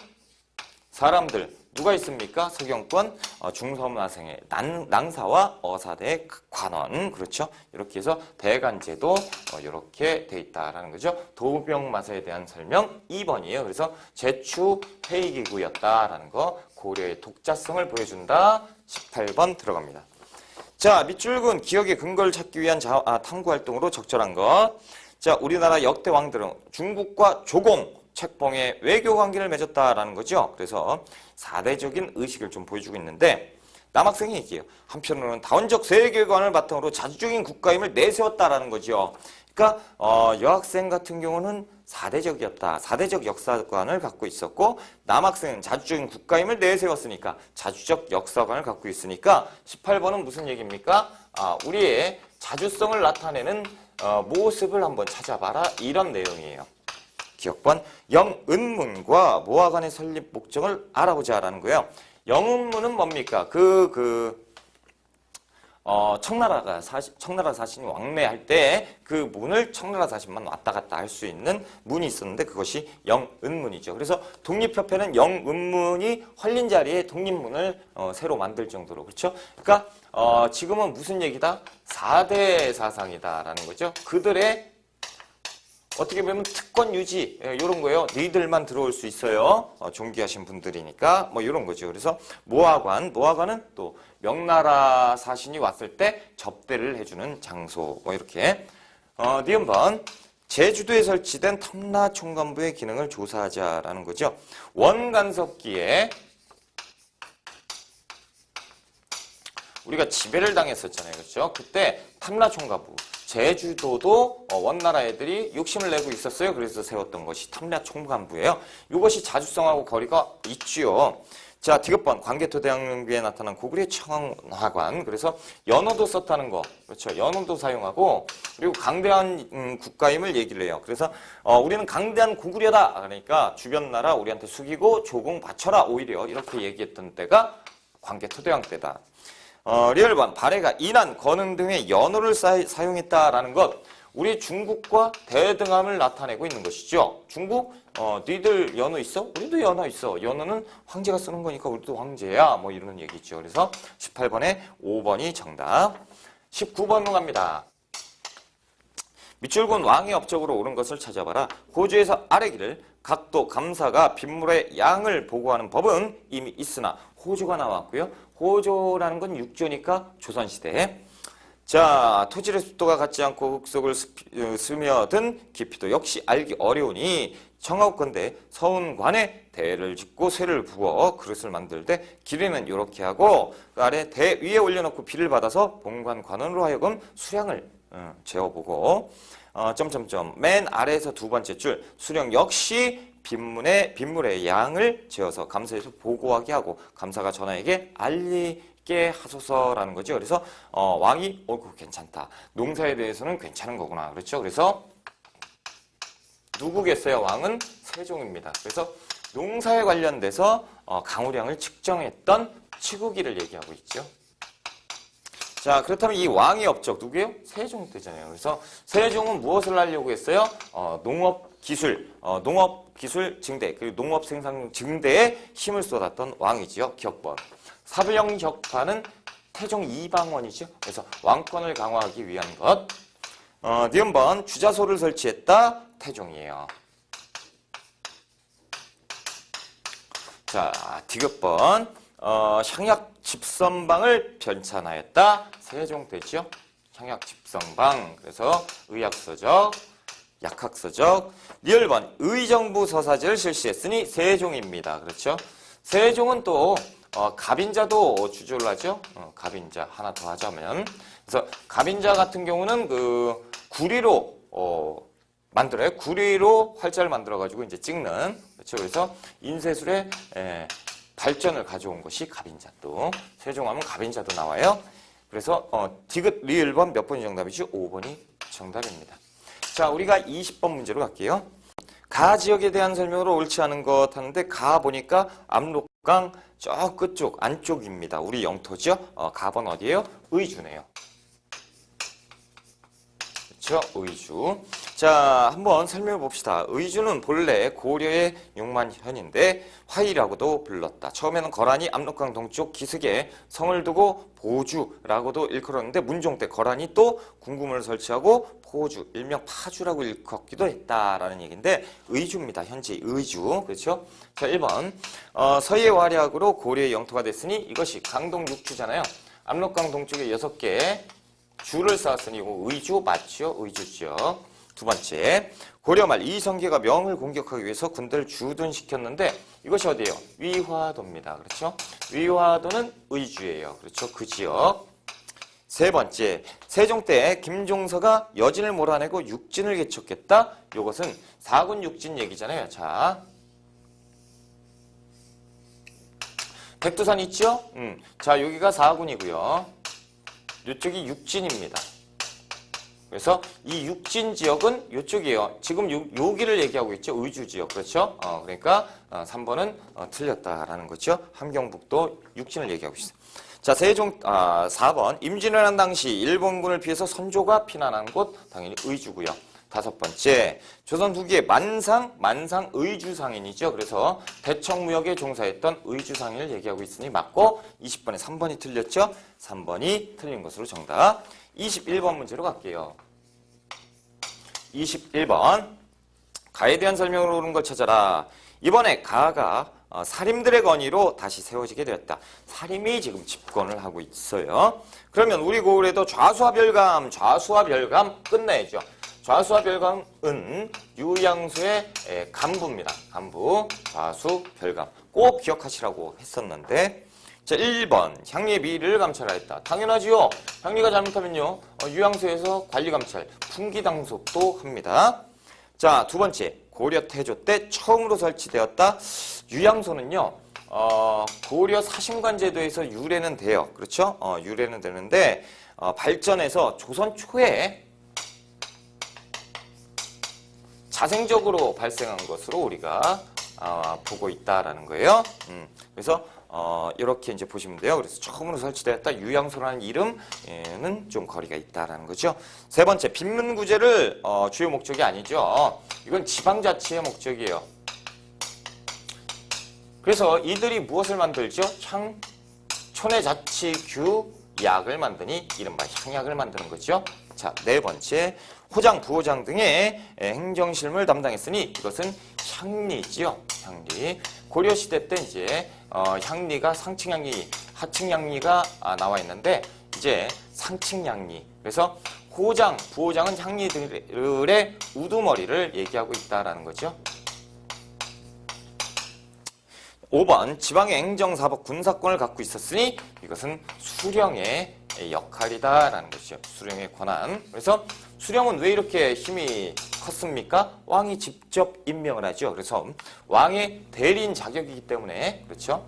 사람들 누가 있습니까? 서경권, 중서문화성의 낭사와 어사대 관원. 그렇죠? 이렇게 해서 대간제도 이렇게 돼 있다라는 거죠. 도병마사에 대한 설명 2번이에요. 그래서 제추 회의기구였다라는 거, 고려의 독자성을 보여준다. 18번 들어갑니다. 자, 밑줄근 기억의 근거를 찾기 위한 탐구활동으로 적절한 것. 자, 우리나라 역대 왕들은 중국과 조공, 책봉의 외교 관계를 맺었다라는 거죠. 그래서 4대적인 의식을 좀 보여주고 있는데, 남학생이 얘기해요. 한편으로는 다원적 세계관을 바탕으로 자주적인 국가임을 내세웠다라는 거죠. 그러니까 여학생 같은 경우는 사대적이었다. 사대적 역사관을 갖고 있었고 남학생은 자주적인 국가임을 내세웠으니까 자주적 역사관을 갖고 있으니까 18번은 무슨 얘기입니까? 우리의 자주성을 나타내는 모습을 한번 찾아봐라. 이런 내용이에요. 기억번 영은문과 모와 간의 설립 목적을 알아보자라는 거예요. 영은문은 뭡니까? 청나라 사신이 왕래할 때 그 문을 청나라 사신만 왔다 갔다 할 수 있는 문이 있었는데 그것이 영은문이죠. 그래서 독립협회는 영은문이 헐린 자리에 독립문을 새로 만들 정도로 그렇죠. 그러니까 지금은 무슨 얘기다? 4대 사상이다라는 거죠. 그들의 어떻게 보면 특권 유지 이런 거예요. 너희들만 들어올 수 있어요. 존귀하신 분들이니까 뭐 이런 거죠. 그래서 모화관은 또 명나라 사신이 왔을 때 접대를 해주는 장소 뭐 이렇게. 니은번 제주도에 설치된 탐라총관부의 기능을 조사하자라는 거죠. 원간섭기에 우리가 지배를 당했었잖아요. 그렇죠? 그때 탐라총관부 제주도도 원나라 애들이 욕심을 내고 있었어요. 그래서 세웠던 것이 탐라총관부예요. 이것이 자주성하고 거리가 있지요. 자, 디귿번 광개토대왕릉비에 나타난 고구려의 청하관. 그래서 연어도 썼다는 거. 그렇죠. 연어도 사용하고 그리고 강대한 국가임을 얘기를 해요. 그래서 우리는 강대한 고구려다. 그러니까 주변 나라 우리한테 숙이고 조공 바쳐라. 오히려 이렇게 얘기했던 때가 광개토대왕 때다. 리얼번 발해가 인한, 건응 등의 연어를 사용했다라는 것. 우리 중국과 대등함을 나타내고 있는 것이죠. 중국 니들 연어 있어? 우리도 연어 있어. 연어는 황제가 쓰는 거니까 우리도 황제야. 뭐 이런 얘기죠. 그래서 18번에 5번이 정답. 19번으로 갑니다. 밑줄근 왕의 업적으로 옳은 것을 찾아봐라. 호주에서 아래기를 각도 감사가 빗물의 양을 보고하는 법은 이미 있으나 호조가 나왔고요. 호조라는 건 육조니까 조선시대에. 자, 토질의 습도가 같지 않고 흙속을 스며든 깊이도 역시 알기 어려우니 청하건대 서운관에 대를 짓고 쇠를 부어 그릇을 만들 때 길이는 이렇게 하고 그 아래 대 위에 올려놓고 비를 받아서 본관관원으로 하여금 수량을 재어보고 맨 아래에서 두 번째 줄 수령 역시 빗물의 양을 재어서 감사에서 보고하게 하고 감사가 전하에게 알리게 하소서라는 거죠. 그래서 왕이 그거 괜찮다. 농사에 대해서는 괜찮은 거구나. 그렇죠. 그래서 누구겠어요? 왕은 세종입니다. 그래서 농사에 관련돼서 강우량을 측정했던 치국이를 얘기하고 있죠. 자, 그렇다면 이 왕의 업적 누구예요? 세종 때잖아요. 그래서 세종은 무엇을 하려고 했어요? 농업기술 증대, 그리고 농업 생산 증대에 힘을 쏟았던 왕이지요. 기억번. 사병혁파는 태종 이방원이죠. 그래서 왕권을 강화하기 위한 것. 니은번 주자소를 설치했다. 태종이에요. 자, 디귿번 향약 집선방을 편찬하였다. 세종 때죠. 향약 집선방. 그래서 의학서적, 약학서적. 리을번 의정부 서사제를 실시했으니 세종입니다. 그렇죠. 세종은 또 갑인자도 주조를 하죠. 갑인자 하나 더 하자면. 그래서 갑인자 같은 경우는 그 구리로 만들어요. 구리로 활자를 만들어가지고 이제 찍는. 그렇죠. 그래서 인쇄술의 발전을 가져온 것이 갑인자 또. 세종하면 갑인자도 나와요. 그래서 디귿 리을번 몇 번이 정답이죠? 5번이 정답입니다. 자, 우리가 20번 문제로 갈게요. 가 지역에 대한 설명으로 옳지 않은 것 하는데 가 보니까 압록강 저 끝쪽 안쪽입니다. 우리 영토죠. 가번 어디예요? 의주네요. 그렇죠? 의주. 자, 한번 설명해 봅시다. 의주는 본래 고려의 6만 현인데 화이라고도 불렀다. 처음에는 거란이 압록강 동쪽 기슭에 성을 두고 보주라고도 일컬었는데 문종 때 거란이 또 궁궐을 설치하고 포주, 일명 파주라고 일컫기도 했다라는 얘기인데 의주입니다. 현재 의주. 그렇죠? 자, 1번. 서해 활약으로 고려의 영토가 됐으니 이것이 강동 6주잖아요. 압록강 동쪽에 6개 줄을 쌓았으니 이거 의주 맞죠? 의주죠. 두 번째, 고려 말 이성계가 명을 공격하기 위해서 군대를 주둔시켰는데 이것이 어디예요? 위화도입니다. 그렇죠? 위화도는 의주예요. 그렇죠? 그 지역. 세 번째, 세종 때 김종서가 여진을 몰아내고 육진을 개척했다. 이것은 사군 육진 얘기잖아요. 자, 백두산 있죠? 자, 여기가 사군이고요. 이쪽이 육진입니다. 그래서 이 육진 지역은 이쪽이에요. 지금 여기를 얘기하고 있죠. 의주 지역. 그렇죠? 그러니까 3번은 틀렸다라는 거죠. 함경북도 육진을 얘기하고 있어요. 자, 세종 4번 임진왜란 한 당시 일본군을 피해서 선조가 피난한 곳 당연히 의주고요. 다섯 번째, 조선 후기에 만상 의주상인이죠. 그래서 대청무역에 종사했던 의주상인을 얘기하고 있으니 맞고 20번에 3번이 틀렸죠. 3번이 틀린 것으로 정답. 21번 문제로 갈게요. 21번, 가에 대한 설명으로 옳은 걸 찾아라. 이번에 가가 사림들의 건의로 다시 세워지게 되었다. 사림이 지금 집권을 하고 있어요. 그러면 우리 고을에도 좌수와 별감 끝내야죠. 좌수와 별감은 유양수의 간부입니다. 간부, 좌수, 별감. 꼭 기억하시라고 했었는데, 자, 1번 향리의 미를 감찰하였다. 당연하지요. 향리가 잘못하면요, 유양수에서 관리 감찰, 풍기당속도 합니다. 자, 두 번째, 고려 태조 때 처음으로 설치되었다. 유양소는요, 고려 사신관 제도에서 유래는 돼요. 그렇죠? 유래는 되는데 발전해서 조선 초에 자생적으로 발생한 것으로 우리가 보고 있다라는 거예요. 그래서 이렇게 이제 보시면 돼요. 그래서 처음으로 설치되었다. 유양소라는 이름은 좀 거리가 있다라는 거죠. 세 번째, 빈문구제를 주요 목적이 아니죠. 이건 지방자치의 목적이에요. 그래서 이들이 무엇을 만들죠? 촌해자치규약을 만드니 이른바 향약을 만드는 거죠. 자, 네 번째, 호장, 부호장 등의 행정실무를 담당했으니 이것은 향리지요. 향리. 고려시대 때 이제 향리가 상층향리, 하층향리가 나와 있는데 이제 상층향리. 그래서 호장, 부호장은 향리들의 우두머리를 얘기하고 있다라는 거죠. 5번, 지방의 행정사법 군사권을 갖고 있었으니 이것은 수령의 역할이다라는 것이죠. 수령의 권한. 그래서 수령은 왜 이렇게 힘이 컸습니까? 왕이 직접 임명을 하죠. 그래서 왕의 대리인 자격이기 때문에 그렇죠.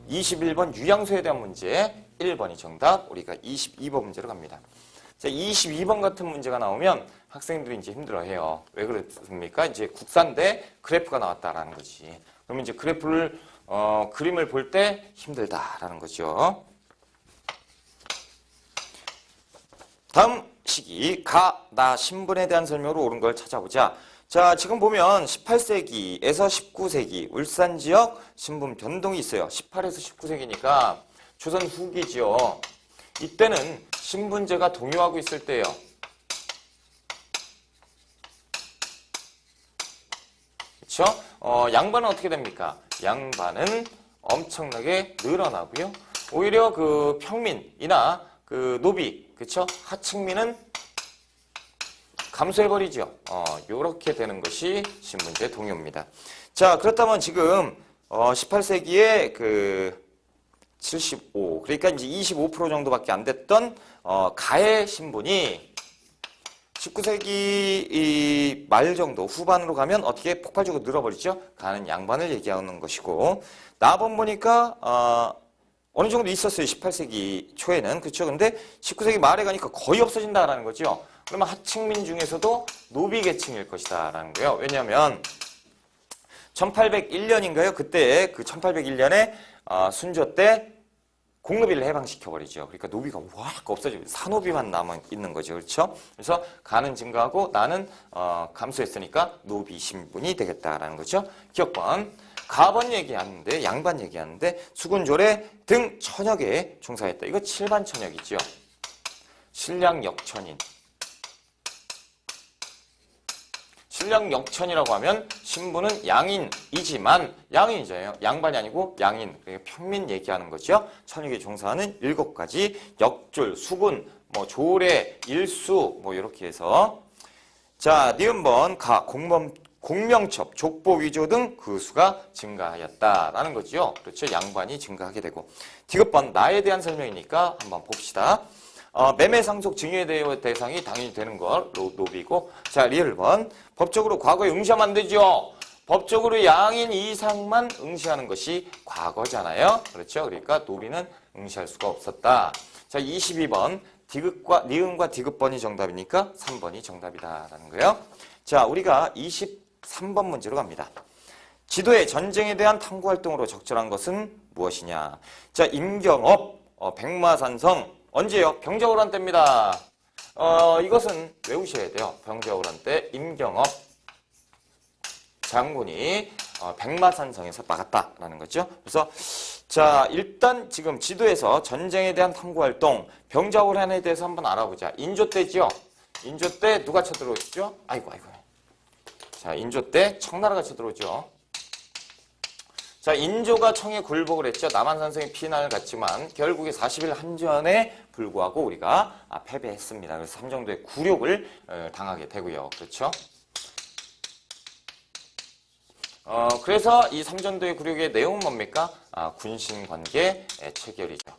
21번 유양소에 대한 문제 1번이 정답. 우리가 22번 문제로 갑니다. 자, 22번 같은 문제가 나오면 학생들이 이제 힘들어해요. 왜 그렇습니까? 이제 국산대 그래프가 나왔다라는 거지. 그러면 이제 그래프를 그림을 볼 때 힘들다라는 거죠. 다음 시기 나 신분에 대한 설명으로 옳은 걸 찾아보자. 자, 지금 보면 18세기에서 19세기 울산 지역 신분 변동이 있어요. 18에서 19세기니까 조선 후기죠. 이때는 신분제가 동요하고 있을 때예요. 그렇죠? 양반은 어떻게 됩니까? 양반은 엄청나게 늘어나고요. 오히려 그 평민이나 그 노비, 그렇죠? 하층민은 감소해버리죠. 요렇게 되는 것이 신분제 동요입니다. 자, 그렇다면 지금 18세기에 그 75, 그러니까 이제 25% 정도밖에 안 됐던 가의 신분이 19세기 말 정도 후반으로 가면 어떻게 폭발적으로 늘어버리죠? 가는 양반을 얘기하는 것이고, 나번 보니까 어느 정도 있었어요. 18세기 초에는. 그렇죠? 근데 19세기 말에 가니까 거의 없어진다라는 거죠. 그러면 하층민 중에서도 노비 계층일 것이다 라는 거예요. 왜냐하면 1801년인가요? 그때 그 1801년에 순조 때 공노비를 해방시켜버리죠. 그러니까 노비가 확 없어지고 사노비만 남아있는 거죠. 그렇죠? 그래서 가는 증가하고 나는 감소했으니까 노비 신분이 되겠다라는 거죠. 기억번. 가번 얘기하는데 양반 얘기하는데 수군조례 등 천역에 종사했다. 이거 7반 천역이죠. 신량역천인. 신량역천이라고 하면 신분은 양인이지만 양인이잖아요. 양반이 아니고 양인. 그러니까 평민 얘기하는 거죠. 천역에 종사하는 7가지 역졸, 수군, 조례, 일수 이렇게 해서 자, 니은번 가, 공명첩, 족보 위조 등 그 수가 증가하였다라는 거죠. 그렇죠. 양반이 증가하게 되고. 디귿번 나에 대한 설명이니까 한번 봅시다. 매매 상속 증여 대상이 당연히 되는 걸 노비고. 자, 리을번 법적으로 과거에 응시하면 안 되죠. 법적으로 양인 이상만 응시하는 것이 과거잖아요. 그렇죠. 그러니까 노비는 응시할 수가 없었다. 자, 22번 니은과 디귿번이 정답이니까 3번이 정답이다라는 거예요. 자, 우리가 23번 문제로 갑니다. 지도에 전쟁에 대한 탐구활동으로 적절한 것은 무엇이냐. 자, 임경업, 백마산성. 언제요? 병자호란 때입니다. 이것은 외우셔야 돼요. 병자호란 때 임경업 장군이 백마산성에서 막았다라는 거죠. 그래서 자, 일단 지금 지도에서 전쟁에 대한 탐구활동, 병자호란에 대해서 한번 알아보자. 인조 때죠? 인조 때 누가 쳐들어오시죠? 아이고. 자, 인조 때 청나라가 쳐들어오죠. 자, 인조가 청에 굴복을 했죠. 남한산성이 피난을 갔지만 결국에 40일 한전에 불구하고 우리가 패배했습니다. 그래서 삼정도의 굴욕을 당하게 되고요. 그렇죠? 그래서 이 삼전도의 굴욕의 내용은 뭡니까? 군신관계 체결이죠.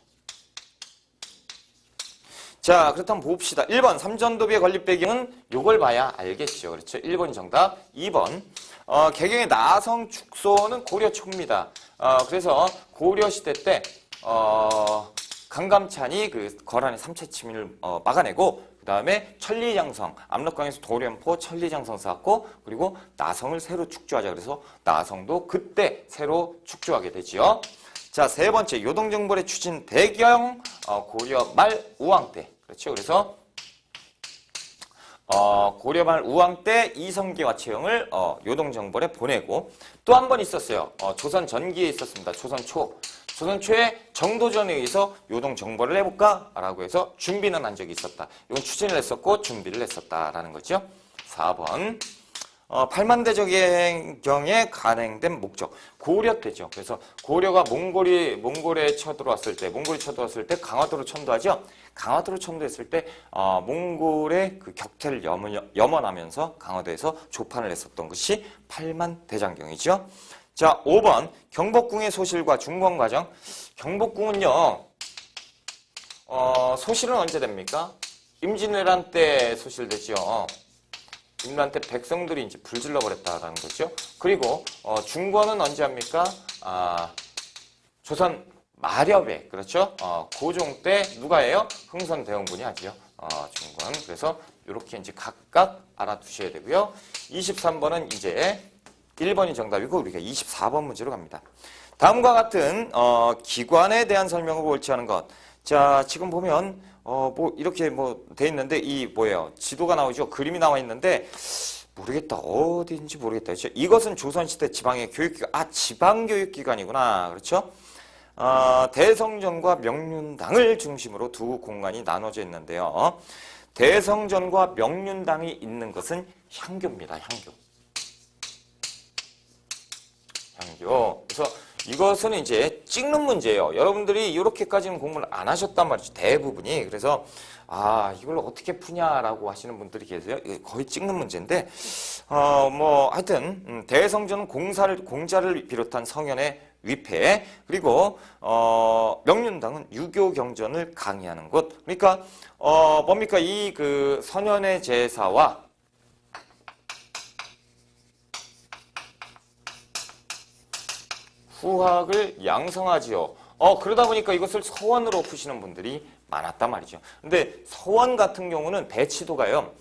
자, 그렇다면 봅시다. 1번 삼전도비의 건립 배경은 요걸 봐야 알겠죠. 그렇죠? 1번이 정답. 2번 개경의 나성 축소는 고려 초입니다. 그래서 고려 시대 때 강감찬이 그 거란의 삼체 침입을 막아내고 그 다음에 천리장성, 압록강에서 도련포 천리장성 쌓았고 그리고 나성을 새로 축조하자. 그래서 나성도 그때 새로 축조하게 되지요. 자, 세 번째 요동정벌의 추진 배경 고려 말 우왕 때. 그렇죠. 그래서 고려 말 우왕 때 이성계와 채영을 요동정벌에 보내고 또 한 번 있었어요. 조선 전기에 있었습니다. 조선 초에 정도전에 의해서 요동정벌을 해볼까? 라고 해서 준비는 한 적이 있었다. 이건 추진을 했었고 준비를 했었다라는 거죠. 4번 팔만대적경에 간행된 목적. 고려 때죠. 그래서 고려가 몽골이 쳐들어왔을 때 강화도로 천도하죠. 강화도로 천도했을 때 몽골의 그 격퇴를 염원하면서 강화도에서 조판을 했었던 것이 팔만대장경이죠. 자, 5번 경복궁의 소실과 중건 과정. 경복궁은요. 소실은 언제 됩니까? 임진왜란 때 소실되죠. 임란 때 백성들이 이제 불질러 버렸다라는 거죠. 그리고 중건은 언제 합니까? 조선 마렵에, 그렇죠? 고종 때 누가 해요? 흥선대원군이 하죠. 중건. 그래서 이렇게 이제 각각 알아두셔야 되고요. 23번은 이제 1번이 정답이고 우리가 24번 문제로 갑니다. 다음과 같은 기관에 대한 설명을 옳지 않은 것. 자, 지금 보면 뭐 이렇게 뭐 돼 있는데 이 뭐예요? 지도가 나오죠. 그림이 나와 있는데 모르겠다. 어디인지 모르겠다. 그렇죠? 이것은 조선시대 지방의 교육기관. 지방교육기관이구나. 그렇죠? 대성전과 명륜당을 중심으로 두 공간이 나눠져 있는데요. 대성전과 명륜당이 있는 것은 향교입니다. 향교. 그래서 이것은 이제 찍는 문제예요. 여러분들이 이렇게까지는 공부를 안 하셨단 말이죠. 대부분이. 그래서 이걸 어떻게 푸냐라고 하시는 분들이 계세요. 이거 거의 찍는 문제인데 뭐 하여튼 대성전은 공자를 비롯한 성현의 위패, 그리고 명륜당은 유교 경전을 강의하는 곳. 그러니까 뭡니까? 이 그 선현의 제사와 후학을 양성하지요. 그러다 보니까 이것을 서원으로 푸시는 분들이 많았단 말이죠. 근데 서원 같은 경우는 배치도가요.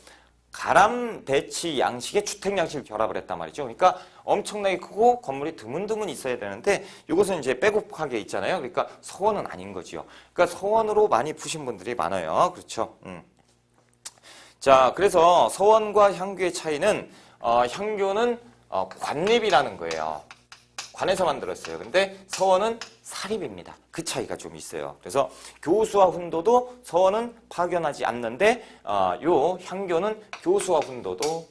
가람 배치 양식에 주택 양식을 결합을 했단 말이죠. 그러니까 엄청나게 크고 건물이 드문드문 있어야 되는데 이것은 이제 빼곡하게 있잖아요. 그러니까 서원은 아닌 거지요. 그러니까 서원으로 많이 푸신 분들이 많아요. 그렇죠. 자, 그래서 서원과 향교의 차이는 향교는 관립이라는 거예요. 관에서 만들었어요. 근데 서원은 사립입니다. 그 차이가 좀 있어요. 그래서 교수와 훈도도 서원은 파견하지 않는데 요 향교는 교수와 훈도도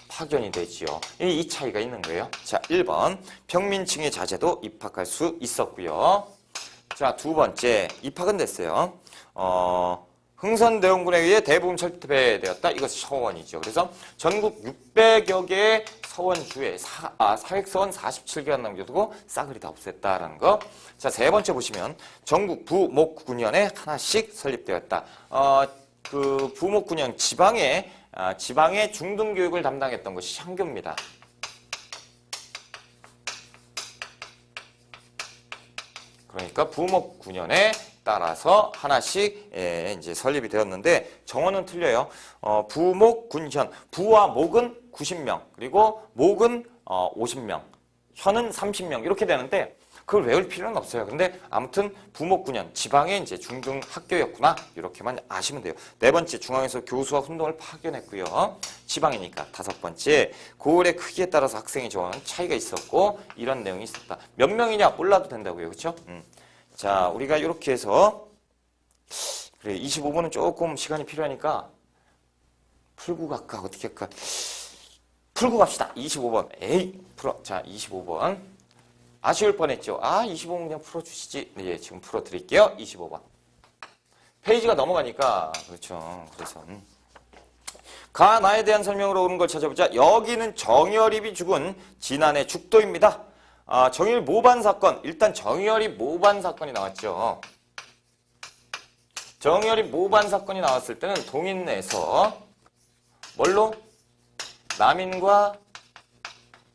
파견이 되지요. 이 차이가 있는 거예요. 자, 1번 평민층의 자제도 입학할 수 있었고요. 자, 두 번째 입학은 됐어요. 흥선대원군에 의해 대부분 철폐되었다. 이것이 서원이죠. 그래서 전국 600여 개의 서원주에 사획서원 47개가 남겨두고 싸그리 다 없앴다라는 거. 자, 세 번째 보시면 전국 부목군현에 하나씩 설립되었다. 그 부목군현 지방의 중등교육을 담당했던 것이 향교입니다. 그러니까 부목군현에 따라서 하나씩 이제 설립이 되었는데 정원은 틀려요. 부목군현, 부와 목은 90명, 그리고 목은 50명, 현은 30명 이렇게 되는데 그걸 외울 필요는 없어요. 근데 아무튼 부목군현, 지방의 이제 중등 학교였구나 이렇게만 아시면 돼요. 네 번째, 중앙에서 교수와 훈동을 파견했고요. 지방이니까. 다섯 번째, 고을의 크기에 따라서 학생의 정원 차이가 있었고 이런 내용이 있었다. 몇 명이냐 몰라도 된다고요, 그렇죠? 자, 우리가 이렇게 해서 그래 25번은 조금 시간이 필요하니까 풀고 갈까 어떻게 할까? 풀고 갑시다. 25번. 에이, 풀어. 자, 25번. 아쉬울 뻔했죠. 25번 그냥 풀어주시지. 네, 지금 풀어드릴게요. 25번. 페이지가 넘어가니까 그렇죠. 그래서 가나에 대한 설명으로 오는 걸 찾아보자. 여기는 정여립이 죽은 진안의 죽도입니다. 정일 모반 사건. 일단 정여립 모반 사건이 나왔죠. 정여립 모반 사건이 나왔을 때는 동인 내에서 뭘로? 남인과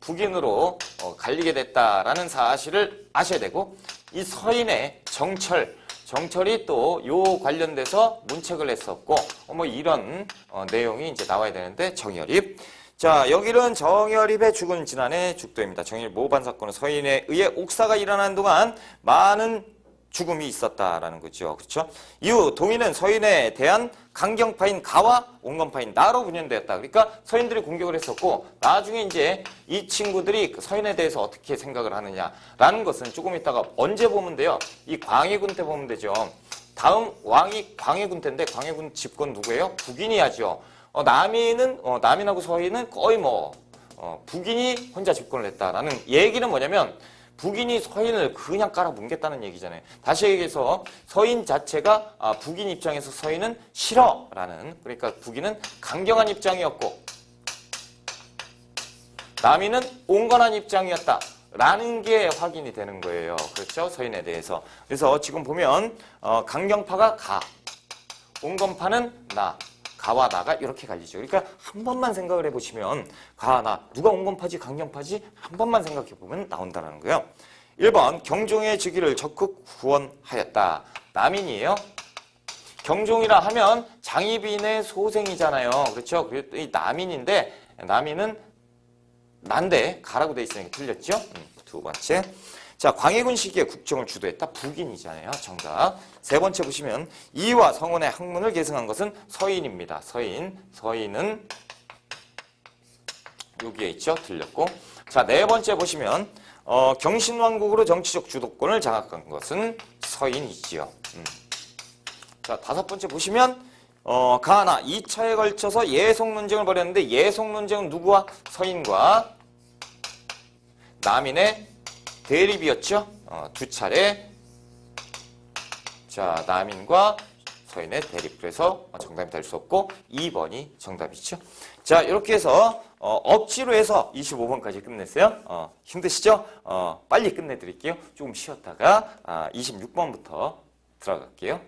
북인으로 갈리게 됐다라는 사실을 아셔야 되고, 이 서인의 정철이 또 요 관련돼서 문책을 했었고, 뭐 이런 내용이 이제 나와야 되는데, 정여립. 자, 여기는 정여립의 죽은 진안의 죽도입니다. 정여립 모반 사건은 서인에 의해 옥사가 일어나는 동안 많은 죽음이 있었다라는 거죠. 그렇죠? 이후 동인은 서인에 대한 강경파인 가와 온건파인 나로 분열되었다. 그러니까 서인들이 공격을 했었고, 나중에 이제 이 친구들이 서인에 대해서 어떻게 생각을 하느냐라는 것은 조금 이따가 언제 보면 돼요? 이 광해군 때 보면 되죠. 다음 왕이 광해군 때인데 광해군 집권 누구예요? 북인이 하죠. 남인하고 서인은 거의 북인이 혼자 집권을 했다라는 얘기는 뭐냐면, 북인이 서인을 그냥 깔아뭉갰다는 얘기잖아요. 다시 얘기해서 서인 자체가 북인 입장에서 서인은 싫어라는, 그러니까 북인은 강경한 입장이었고 남인은 온건한 입장이었다라는 게 확인이 되는 거예요. 그렇죠? 서인에 대해서. 그래서 지금 보면 강경파가 가, 온건파는 나. 가와 나가 이렇게 갈리죠. 그러니까 한 번만 생각을 해보시면 가와 나, 누가 온건파지 강경파지 한 번만 생각해보면 나온다는 거예요. 1번 경종의 즉위를 적극 후원하였다. 남인이에요. 경종이라 하면 장희빈의 소생이잖아요. 그렇죠? 이 남인인데 남인은 난데 가라고 돼 있으니까 틀렸죠? 두 번째. 자, 광해군 시기에 국정을 주도했다. 북인이잖아요. 정답. 세 번째 보시면 이와 성원의 학문을 계승한 것은 서인입니다. 서인은 여기에 있죠. 틀렸고. 자, 네 번째 보시면 경신왕국으로 정치적 주도권을 장악한 것은 서인이지요. 자, 다섯 번째 보시면 가나 2차에 걸쳐서 예속 논쟁을 벌였는데, 예속 논쟁은 누구와? 서인과 남인의 대립이었죠. 두 차례. 자, 남인과 서인의 대립. 그래서 정답이 될 수 없고 2번이 정답이죠. 자, 이렇게 해서 억지로 해서 25번까지 끝냈어요. 힘드시죠? 빨리 끝내드릴게요. 조금 쉬었다가 26번부터 들어갈게요.